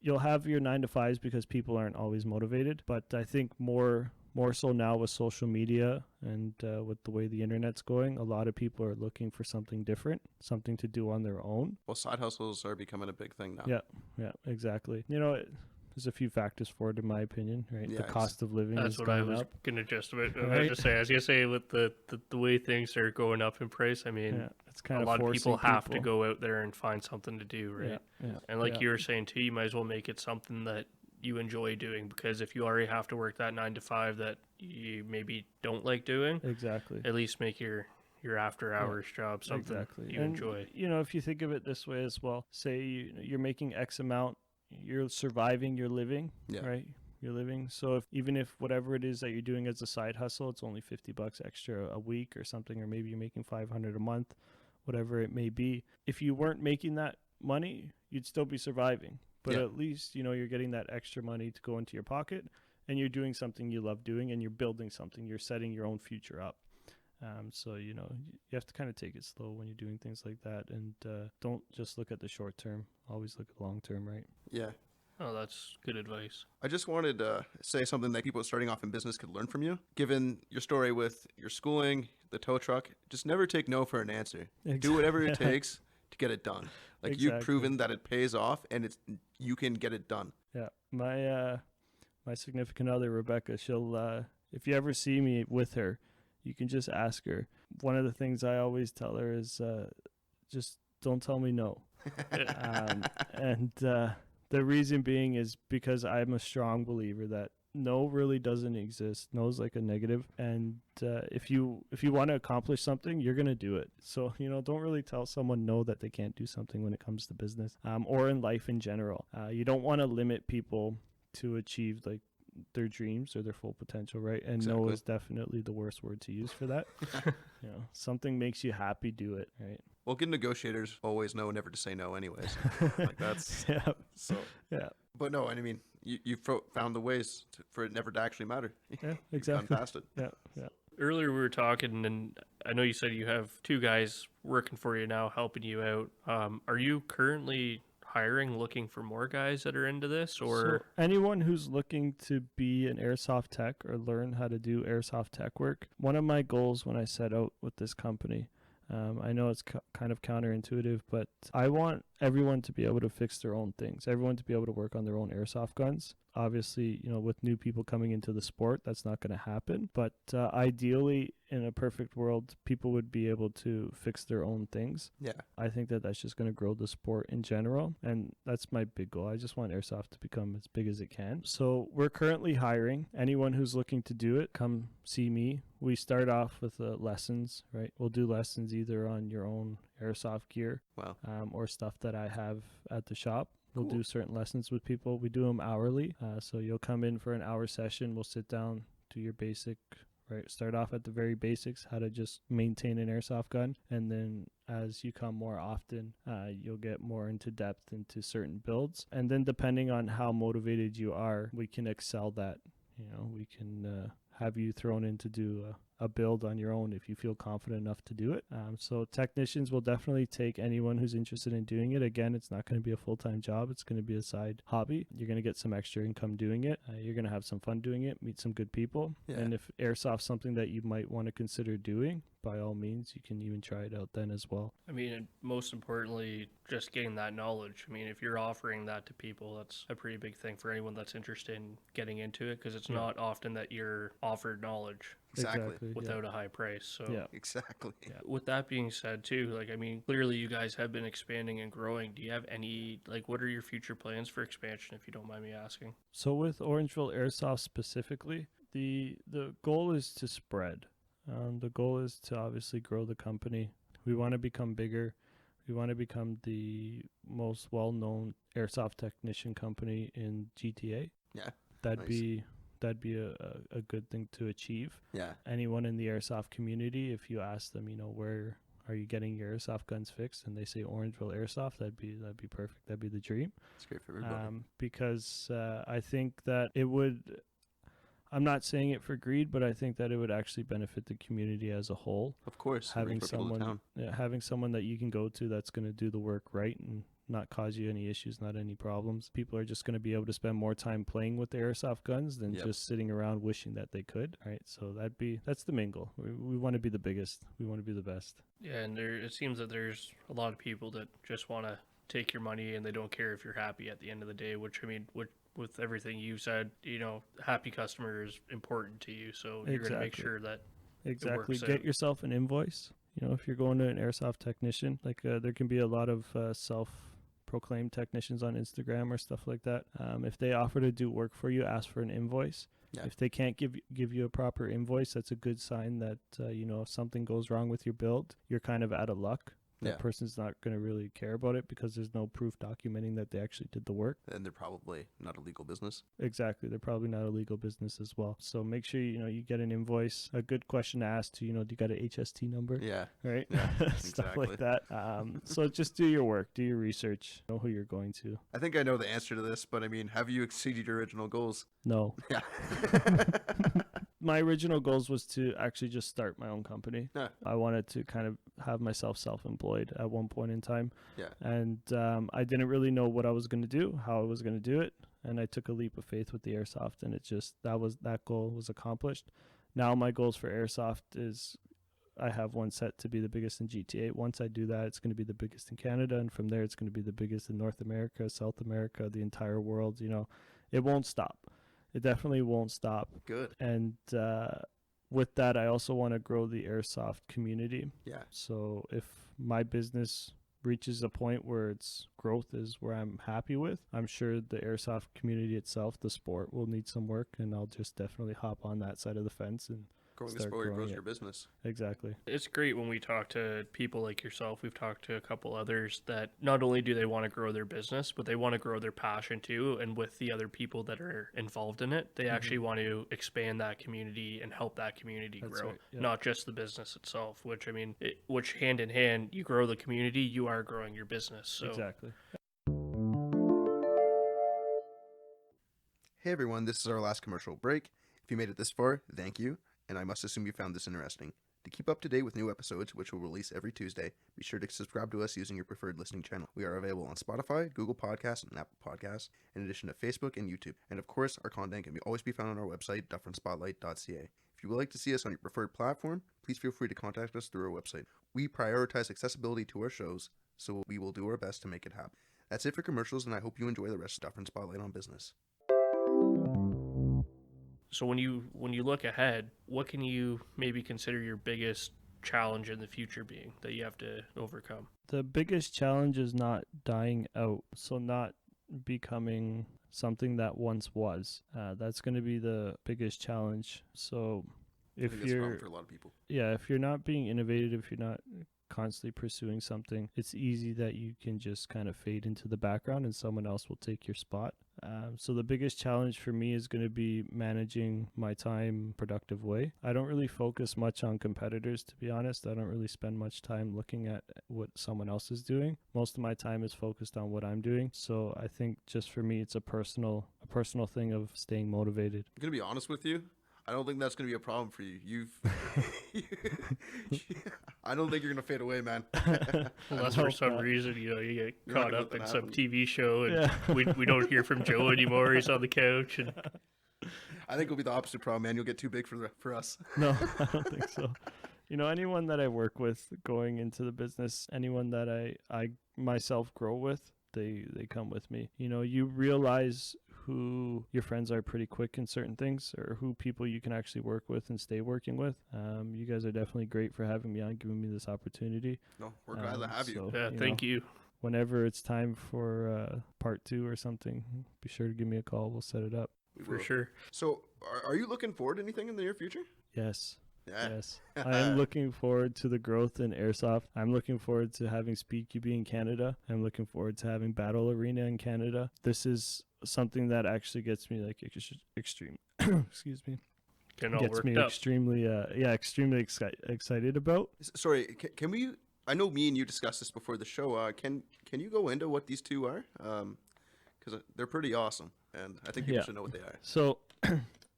S3: you'll have your 9-to-5s because people aren't always motivated. But I think more so now with social media and with the way the internet's going, a lot of people are looking for something different, something to do on their own.
S1: Well, side hustles are becoming a big thing now.
S3: Yeah, exactly. There's a few factors for it, in my opinion, right?
S1: Yeah,
S3: the cost of living
S2: that's
S3: is
S2: what
S3: going
S2: I was
S3: up.
S2: going to just about.
S3: Right?
S2: I was going to say with the way things are going up in price, I mean,
S3: It's kind
S2: a lot of people
S3: forcing
S2: have to go out there and find something to do, right?
S3: Yeah,
S2: And like you were saying too, you might as well make it something that you enjoy doing, because if you already have to work that 9-to-5 that you maybe don't like doing,
S3: exactly.
S2: at least make your after hours job something you enjoy.
S3: If you think of it this way as well, say you're making X amount, you're surviving, you're living, right? You're living. So even if whatever it is that you're doing as a side hustle, it's only $50 extra a week or something, or maybe you're making $500 a month, whatever it may be. If you weren't making that money, you'd still be surviving. But at least, you're getting that extra money to go into your pocket, and you're doing something you love doing, and you're building something. You're setting your own future up. So, you have to kind of take it slow when you're doing things like that, and don't just look at the short term. Always look at long term, right?
S1: Yeah.
S2: Oh, that's good advice.
S1: I just wanted to say something that people starting off in business could learn from you. Given your story with your schooling, the tow truck, just never take no for an answer. Do whatever it takes to get it done. Like you've proven that it pays off, and you can get it done.
S3: Yeah. My significant other, Rebecca, she'll if you ever see me with her, you can just ask her. One of the things I always tell her is just don't tell me no. And the reason being is because I'm a strong believer that no really doesn't exist. No is like a negative. And if you want to accomplish something, you're going to do it. So, don't really tell someone no that they can't do something when it comes to business or in life in general. You don't want to limit people to achieve like their dreams or their full potential, right? And no is definitely the worst word to use for that. Something makes you happy, do it, right?
S1: Well, good negotiators always know never to say no anyways. Like that's so.
S3: Yeah.
S1: But no, I mean, you found the ways for it never to actually matter.
S3: Yeah, exactly.
S1: You've gone past it.
S3: Yeah.
S2: Earlier we were talking, and I know you said you have 2 guys working for you now, helping you out. Are you currently hiring, looking for more guys that are into this, or
S3: so anyone who's looking to be an airsoft tech or learn how to do airsoft tech work? One of my goals when I set out with this company, I know it's kind of counterintuitive, but I want everyone to be able to fix their own things, everyone to be able to work on their own airsoft guns. Obviously, with new people coming into the sport, that's not going to happen. But ideally, in a perfect world, people would be able to fix their own things.
S1: Yeah.
S3: I think that that's just going to grow the sport in general. And that's my big goal. I just want airsoft to become as big as it can. So we're currently hiring. Anyone who's looking to do it, come see me. We start off with lessons, right? We'll do lessons either on your own airsoft gear or stuff that I have at the shop. We'll do certain lessons with people. We do them hourly. So you'll come in for an hour session. We'll sit down, do your basic, right? Start off at the very basics, how to just maintain an airsoft gun. And then as you come more often, you'll get more into depth into certain builds. And then depending on how motivated you are, we can excel that. We can have you thrown in to do a build on your own if you feel confident enough to do it. So technicians will definitely take anyone who's interested in doing it. Again, it's not going to be a full-time job. It's going to be a side hobby. You're going to get some extra income doing it. You're going to have some fun doing it, meet some good people. Yeah. And if airsoft's something that you might want to consider doing, by all means, you can even try it out then as well.
S2: I mean, and most importantly, just getting that knowledge. I mean, if you're offering that to people, that's a pretty big thing for anyone that's interested in getting into it, because it's not often that you're offered knowledge.
S1: Exactly.
S2: Without a high price. So
S1: exactly.
S2: Yeah. With that being said too, like, I mean, clearly you guys have been expanding and growing. Do you have any, like, what are your future plans for expansion, if you don't mind me asking?
S3: So with Orangeville Airsoft specifically, the goal is to spread. The goal is to obviously grow the company. We want to become bigger. We want to become the most well-known airsoft technician company in GTA.
S1: Yeah.
S3: That'd that'd be a good thing to achieve.
S1: Yeah.
S3: Anyone in the airsoft community, if you ask them, where are you getting your airsoft guns fixed, and they say Orangeville Airsoft, that'd be perfect. That'd be the dream.
S1: It's great for everybody.
S3: Because I think that it would. I'm not saying it for greed, but I think that it would actually benefit the community as a whole.
S1: Of course,
S3: having someone that you can go to that's going to do the work right and not cause you any issues, not any problems. People are just going to be able to spend more time playing with the airsoft guns than just sitting around wishing that they could. Right, so that's the main goal. We want to be the biggest. We want to be the best.
S2: Yeah, and it seems that there's a lot of people that just want to take your money and they don't care if you're happy at the end of the day. Which, I mean, with everything you said, happy customer is important to you, so you're going to make sure that it works
S3: Get
S2: out.
S3: yourself an invoice. If you're going to an airsoft technician, like there can be a lot of self-proclaimed technicians on Instagram or stuff like that. If they offer to do work for you, ask for an invoice.
S1: Yeah.
S3: If they can't give you a proper invoice, that's a good sign that if something goes wrong with your build, you're kind of out of luck. That person's not going to really care about it because there's no proof documenting that they actually did the work.
S1: And they're probably not a legal business.
S3: Exactly. They're probably not a legal business as well. So make sure, you get an invoice. A good question to ask to, do you got an HST number?
S1: Yeah.
S3: Right?
S1: Yeah,
S3: Stuff
S1: exactly.
S3: like that. So just do your work. Do your research. Know who you're going to.
S1: I think I know the answer to this, but I mean, have you exceeded your original goals?
S3: No.
S1: Yeah.
S3: My original goals was to actually just start my own company.
S1: Yeah.
S3: I wanted to kind of have myself self-employed at one point in time.
S1: Yeah.
S3: And I didn't really know what I was going to do, how I was going to do it. And I took a leap of faith with the airsoft, and that goal was accomplished. Now my goals for airsoft is I have one set to be the biggest in GTA. Once I do that, it's going to be the biggest in Canada. And from there, it's going to be the biggest in North America, South America, the entire world. It won't stop. It definitely won't stop.
S1: Good.
S3: And with that, I also want to grow the airsoft community.
S1: Yeah.
S3: So if my business reaches a point where its growth is where I'm happy with, I'm sure the airsoft community itself, the sport, will need some work, and I'll just definitely hop on that side of the fence and
S1: Growing the
S3: start
S1: sport
S3: growing
S1: grows
S3: it.
S1: your business.
S3: Exactly.
S2: It's great when we talk to people like yourself. We've talked to a couple others that not only do they want to grow their business, but they want to grow their passion too. And with the other people that are involved in it, they actually want to expand that community and help that community
S3: That's
S2: grow,
S3: right, yeah.
S2: not just the business itself, which, I mean, which hand in hand, you grow the community, you are growing your business. So
S3: Exactly.
S1: Hey everyone, this is our last commercial break. If you made it this far, thank you, and I must assume you found this interesting. To keep up to date with new episodes, which will release every Tuesday, be sure to subscribe to us using your preferred listening channel. We are available on Spotify, Google Podcasts, and Apple Podcasts, in addition to Facebook and YouTube. And of course, our content can always be found on our website, dufferinspotlight.ca. If you would like to see us on your preferred platform, please feel free to contact us through our website. We prioritize accessibility to our shows, so we will do our best to make it happen. That's it for commercials, and I hope you enjoy the rest of Dufferin Spotlight on Business.
S2: So when you look ahead, what can you maybe consider your biggest challenge in the future being that you have to overcome?
S3: The biggest challenge is not dying out, so not becoming something that once was. That's going to be the biggest challenge. So
S1: I think that's a problem for a lot of people.
S3: if you're not being innovative, if you're not constantly pursuing something, it's easy that you can just kind of fade into the background and someone else will take your spot. So the biggest challenge for me is going to be managing my time productive way. I don't really focus much on competitors, to be honest. I don't really spend much time looking at what someone else is doing. Most of my time is focused on what I'm doing. So I think just for me, it's a personal thing of staying motivated.
S1: I'm going to be honest with you. I don't think that's going to be a problem for you. I don't think you're going to fade away, man.
S2: Unless for some reason, you get
S1: You're not
S2: caught
S1: gonna
S2: up
S1: let
S2: in
S1: that
S2: some
S1: happen.
S2: TV show and we don't hear from Joe anymore. He's on the couch. And
S1: I think it'll be the opposite problem, man. You'll get too big for us.
S3: No, I don't think so. Anyone that I work with going into the business, anyone that I myself grow with, they come with me. You realize who your friends are pretty quick in certain things, or who people you can actually work with and stay working with. You guys are definitely great for having me on, giving me this opportunity.
S1: No, we're glad to have you.
S2: yeah, thank you.
S3: Whenever it's time for part 2 or something, be sure to give me a call. We'll set it up.
S1: We
S2: For
S1: will.
S2: sure.
S1: So, are you looking forward to anything in the near future?
S3: Yes.
S1: Yeah.
S3: Yes. I am looking forward to the growth in airsoft. I'm looking forward to having Speed QB in Canada. I'm looking forward to having Battle Arena in Canada. This is something that actually gets me like extreme excuse me,
S2: Getting all
S3: gets
S2: worked
S3: me
S2: up.
S3: extremely excited about.
S1: Sorry, can we? I know me and you discussed this before the show. Can you go into what these two are? Because they're pretty awesome, and I think people should know what they are.
S3: So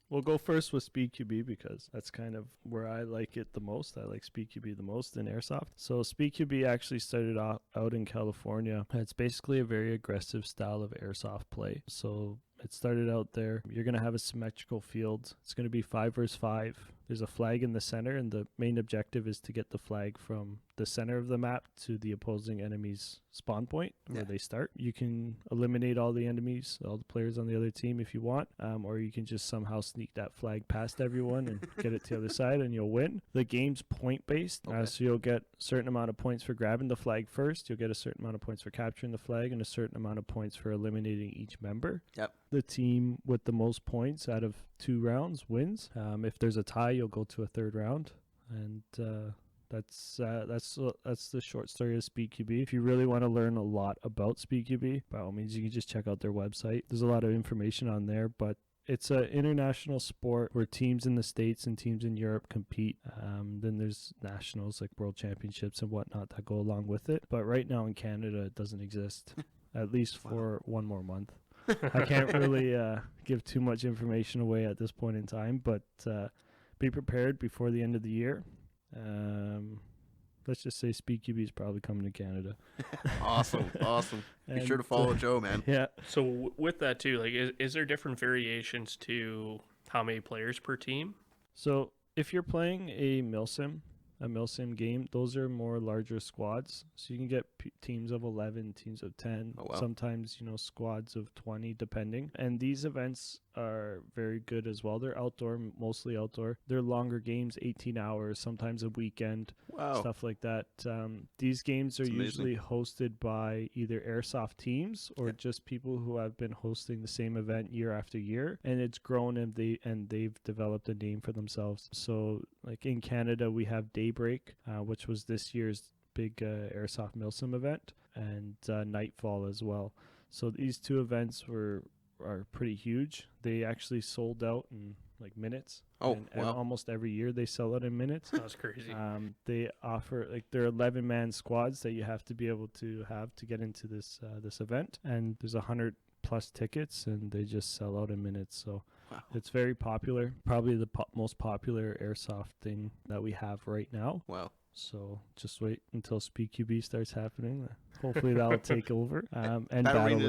S3: we'll go first with Speed QB because that's kind of where I like it the most. I like Speed QB the most in Airsoft. So Speed QB actually started out in California. It's basically a very aggressive style of Airsoft play. So it started out there. You're going to have a symmetrical field. It's going to be 5 versus 5. There's a flag in the center, and the main objective is to get the flag from the center of the map to the opposing enemy's spawn point where they start. You can eliminate all the enemies, all the players on the other team if you want, or you can just somehow sneak that flag past everyone and get it to the other side, and you'll win. The game's point-based, so you'll get a certain amount of points for grabbing the flag first. You'll get a certain amount of points for capturing the flag and a certain amount of points for eliminating each member.
S1: Yep.
S3: The team with the most points out of 2 rounds wins. If there's a tie, you'll go to a 3rd round, and that's the short story of Speed QB. If you really want to learn a lot about Speed QB, by all means, you can just check out their website. There's a lot of information on there, but it's an international sport where teams in the States and teams in Europe compete. Then there's nationals like world championships and whatnot that go along with it. But right now in Canada, it doesn't exist, at least for one more month. I can't really give too much information away at this point in time, but be prepared before the end of the year. Let's just say Speed QB is probably coming to Canada.
S1: Awesome. Be sure to follow Joe, man.
S3: Yeah.
S2: So with that too, like, is there different variations to how many players per team?
S3: So if you're playing a milsim game, those are more larger squads. So you can get teams of 11, teams of 10, sometimes, squads of 20, depending. And these events are very good as well. They're outdoor, mostly outdoor. They're longer games, 18 hours, sometimes a weekend, stuff like that. These games are usually hosted by either Airsoft teams or just people who have been hosting the same event year after year. And it's grown, and they've developed a name for themselves. So like in Canada, we have Daybreak, which was this year's big Airsoft Milsim event, and Nightfall as well. So these 2 events are pretty huge. They actually sold out in like minutes. And almost every year they sell out in minutes.
S2: That's crazy.
S3: They offer they're 11-man squads that you have to be able to have to get into this event, and there's 100+ tickets, and they just sell out in minutes. So it's very popular. Probably the most popular Airsoft thing that we have right now.
S1: Wow.
S3: So just wait until Speed QB starts happening. Hopefully that'll take over. And
S1: Battle
S3: Arena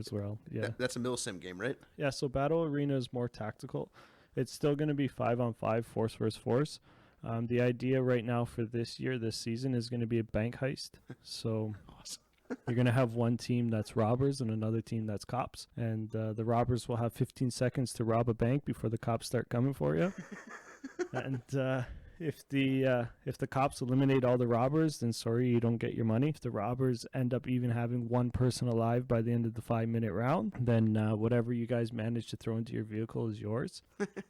S3: as well. Yeah.
S1: That's a milsim game, right?
S3: Yeah, so Battle Arena is more tactical. It's still going to be 5-on-5, force versus force. The idea right now for this season, is going to be a bank heist. So
S1: Awesome.
S3: you're going to have one team that's robbers and another team that's cops. And the robbers will have 15 seconds to rob a bank before the cops start coming for you. And if the cops eliminate all the robbers, then sorry, you don't get your money. If the robbers end up even having one person alive by the end of the 5-minute round, then whatever you guys manage to throw into your vehicle is yours.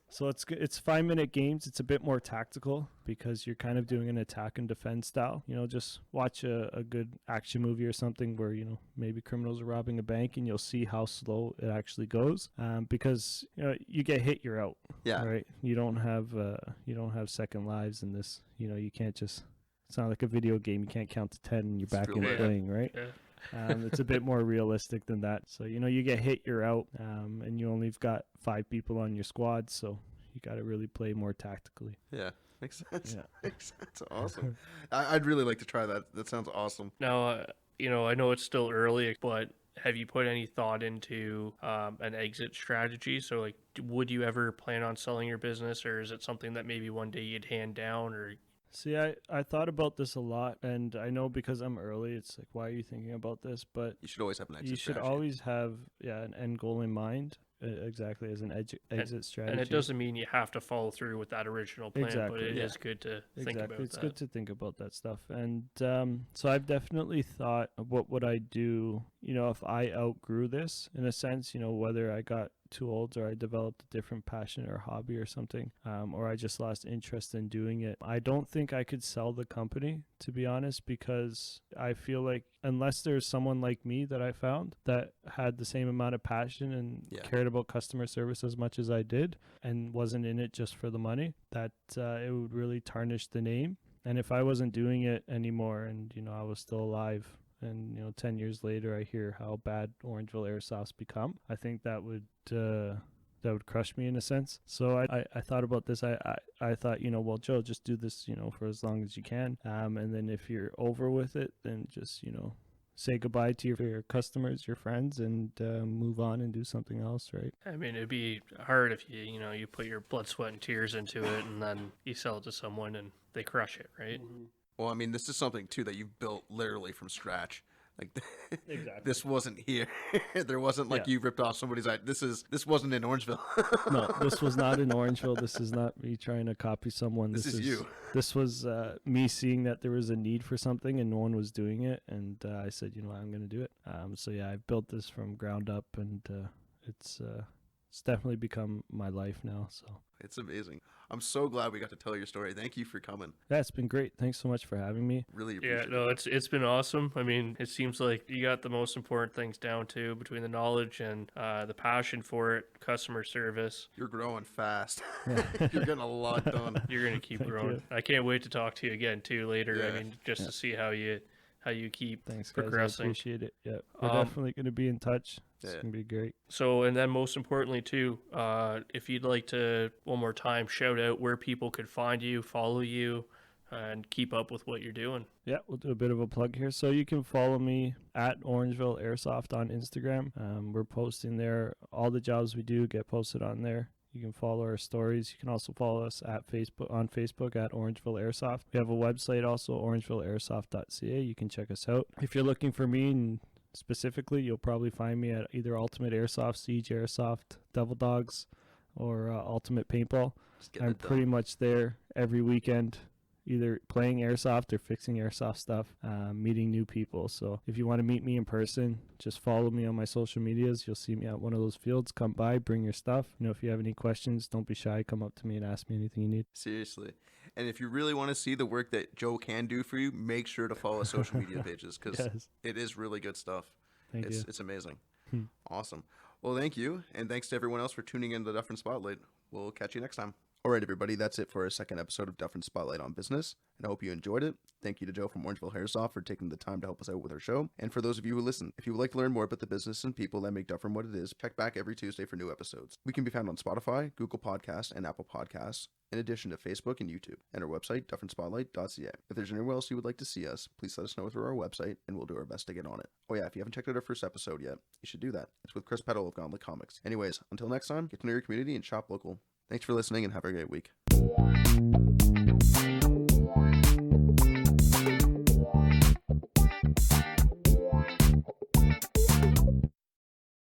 S3: So it's 5-minute games. It's a bit more tactical because you're kind of doing an attack and defend style. Just watch a good action movie or something where maybe criminals are robbing a bank, and you'll see how slow it actually goes. Because you get hit, you're out.
S1: Yeah.
S3: Right. You don't have second lives in this. You can't just. It's not like a video game. You can't count to 10 and you're back in playing, right? Yeah. It's a bit more realistic than that. So you get hit, you're out, and you only've got 5 people on your squad, so you got to really play more tactically.
S1: Yeah, makes sense.
S3: Yeah.
S1: Makes sense. Awesome. I'd really like to try that. That sounds awesome.
S2: Now, I know it's still early, but have you put any thought into an exit strategy? So, like, would you ever plan on selling your business, or is it something that maybe one day you'd hand down? Or
S3: See, I thought about this a lot, and I know because I'm early, it's like, why are you thinking about this? But
S1: you should always have an exit
S3: You should
S1: strategy.
S3: always have an end goal in mind, exactly, as an exit strategy.
S2: And it doesn't mean you have to follow through with that original plan, but it is good to think about
S3: It's
S2: that.
S3: good to think about that stuff. And so I've definitely thought, what would I do, if I outgrew this in a sense, whether I got too old or I developed a different passion or hobby or something, or I just lost interest in doing it, I don't think I could sell the company, to be honest, because I feel like unless there's someone like me that I found that had the same amount of passion and cared about customer service as much as I did and wasn't in it just for the money, that it would really tarnish the name. And if I wasn't doing it anymore and, I was still alive, and 10 years later I hear how bad Orangeville Airsoft's become, I think that would crush me in a sense. So I thought about this. I thought, well, Joe, just do this, for as long as you can. And then if you're over with it, then just, say goodbye to your customers, your friends, and move on and do something else, right?
S2: I mean, it'd be hard if you put your blood, sweat, and tears into it, and then you sell it to someone and they crush it, right?
S3: Mm-hmm.
S1: Well, I mean, this is something too that you've built literally from scratch. Like,
S3: Exactly.
S1: This wasn't here. There wasn't like you ripped off somebody's eye. This wasn't in Orangeville.
S3: No, this was not in Orangeville. This is not me trying to copy someone.
S1: This is you.
S3: This was me seeing that there was a need for something and no one was doing it, and I said, I'm going to do it. So yeah, I built this from ground up, and it's definitely become my life now. So
S1: it's amazing. I'm so glad we got to tell your story. Thank you for coming.
S3: Yeah, it's been great. Thanks so much for having me.
S1: Really appreciate it.
S2: Yeah, no, it's been awesome. I mean, it seems like you got the most important things down too, between the knowledge and the passion for it, customer service.
S1: You're growing fast. You're getting a lot done.
S2: You're gonna keep growing.
S3: you.
S2: I can't wait to talk to you again too later.
S1: Yeah.
S2: I mean, just to see how you keep
S3: Thanks, guys.
S2: progressing.
S3: I appreciate it. Yeah, we're definitely going to be in touch. It's
S1: Yeah.
S3: going to be great.
S2: So, and then most importantly too, if you'd like to one more time shout out where people could find you, follow you, and keep up with what you're doing.
S3: Yeah, we'll do a bit of a plug here. So you can follow me at Orangeville Airsoft on Instagram. We're posting there. All the jobs we do get posted on there. You can follow our stories. You can also follow us on Facebook at Orangeville Airsoft. We have a website also, orangevilleairsoft.ca. You can check us out. If you're looking for me and specifically, you'll probably find me at either Ultimate Airsoft, Siege Airsoft, Devil Dogs, or Ultimate Paintball. I'm pretty much there every weekend, either playing airsoft or fixing airsoft stuff, meeting new people. So if you want to meet me in person, just follow me on my social medias. You'll see me at one of those fields. Come by, bring your stuff. If you have any questions, don't be shy. Come up to me and ask me anything you need.
S1: Seriously. And if you really want to see the work that Joe can do for you, make sure to follow social media pages, because it is really good stuff.
S3: Thank you.
S1: It's amazing. Awesome. Well, thank you. And thanks to everyone else for tuning in to the Dufferin Spotlight. We'll catch you next time. All right, everybody, that's it for our second episode of Dufferin Spotlight on Business, and I hope you enjoyed it. Thank you to Joe from Orangeville Airsoft for taking the time to help us out with our show. And for those of you who listen, if you would like to learn more about the business and people that make Dufferin what it is, check back every Tuesday for new episodes. We can be found on Spotify, Google Podcasts, and Apple Podcasts, in addition to Facebook and YouTube, and our website, dufferinspotlight.ca. If there's anywhere else you would like to see us, please let us know through our website, and we'll do our best to get on it. Oh yeah, if you haven't checked out our first episode yet, you should do that. It's with Chris Peddle of Gauntlet Comics. Anyways, until next time, get to know your community and shop local. Thanks for listening, and have a great week.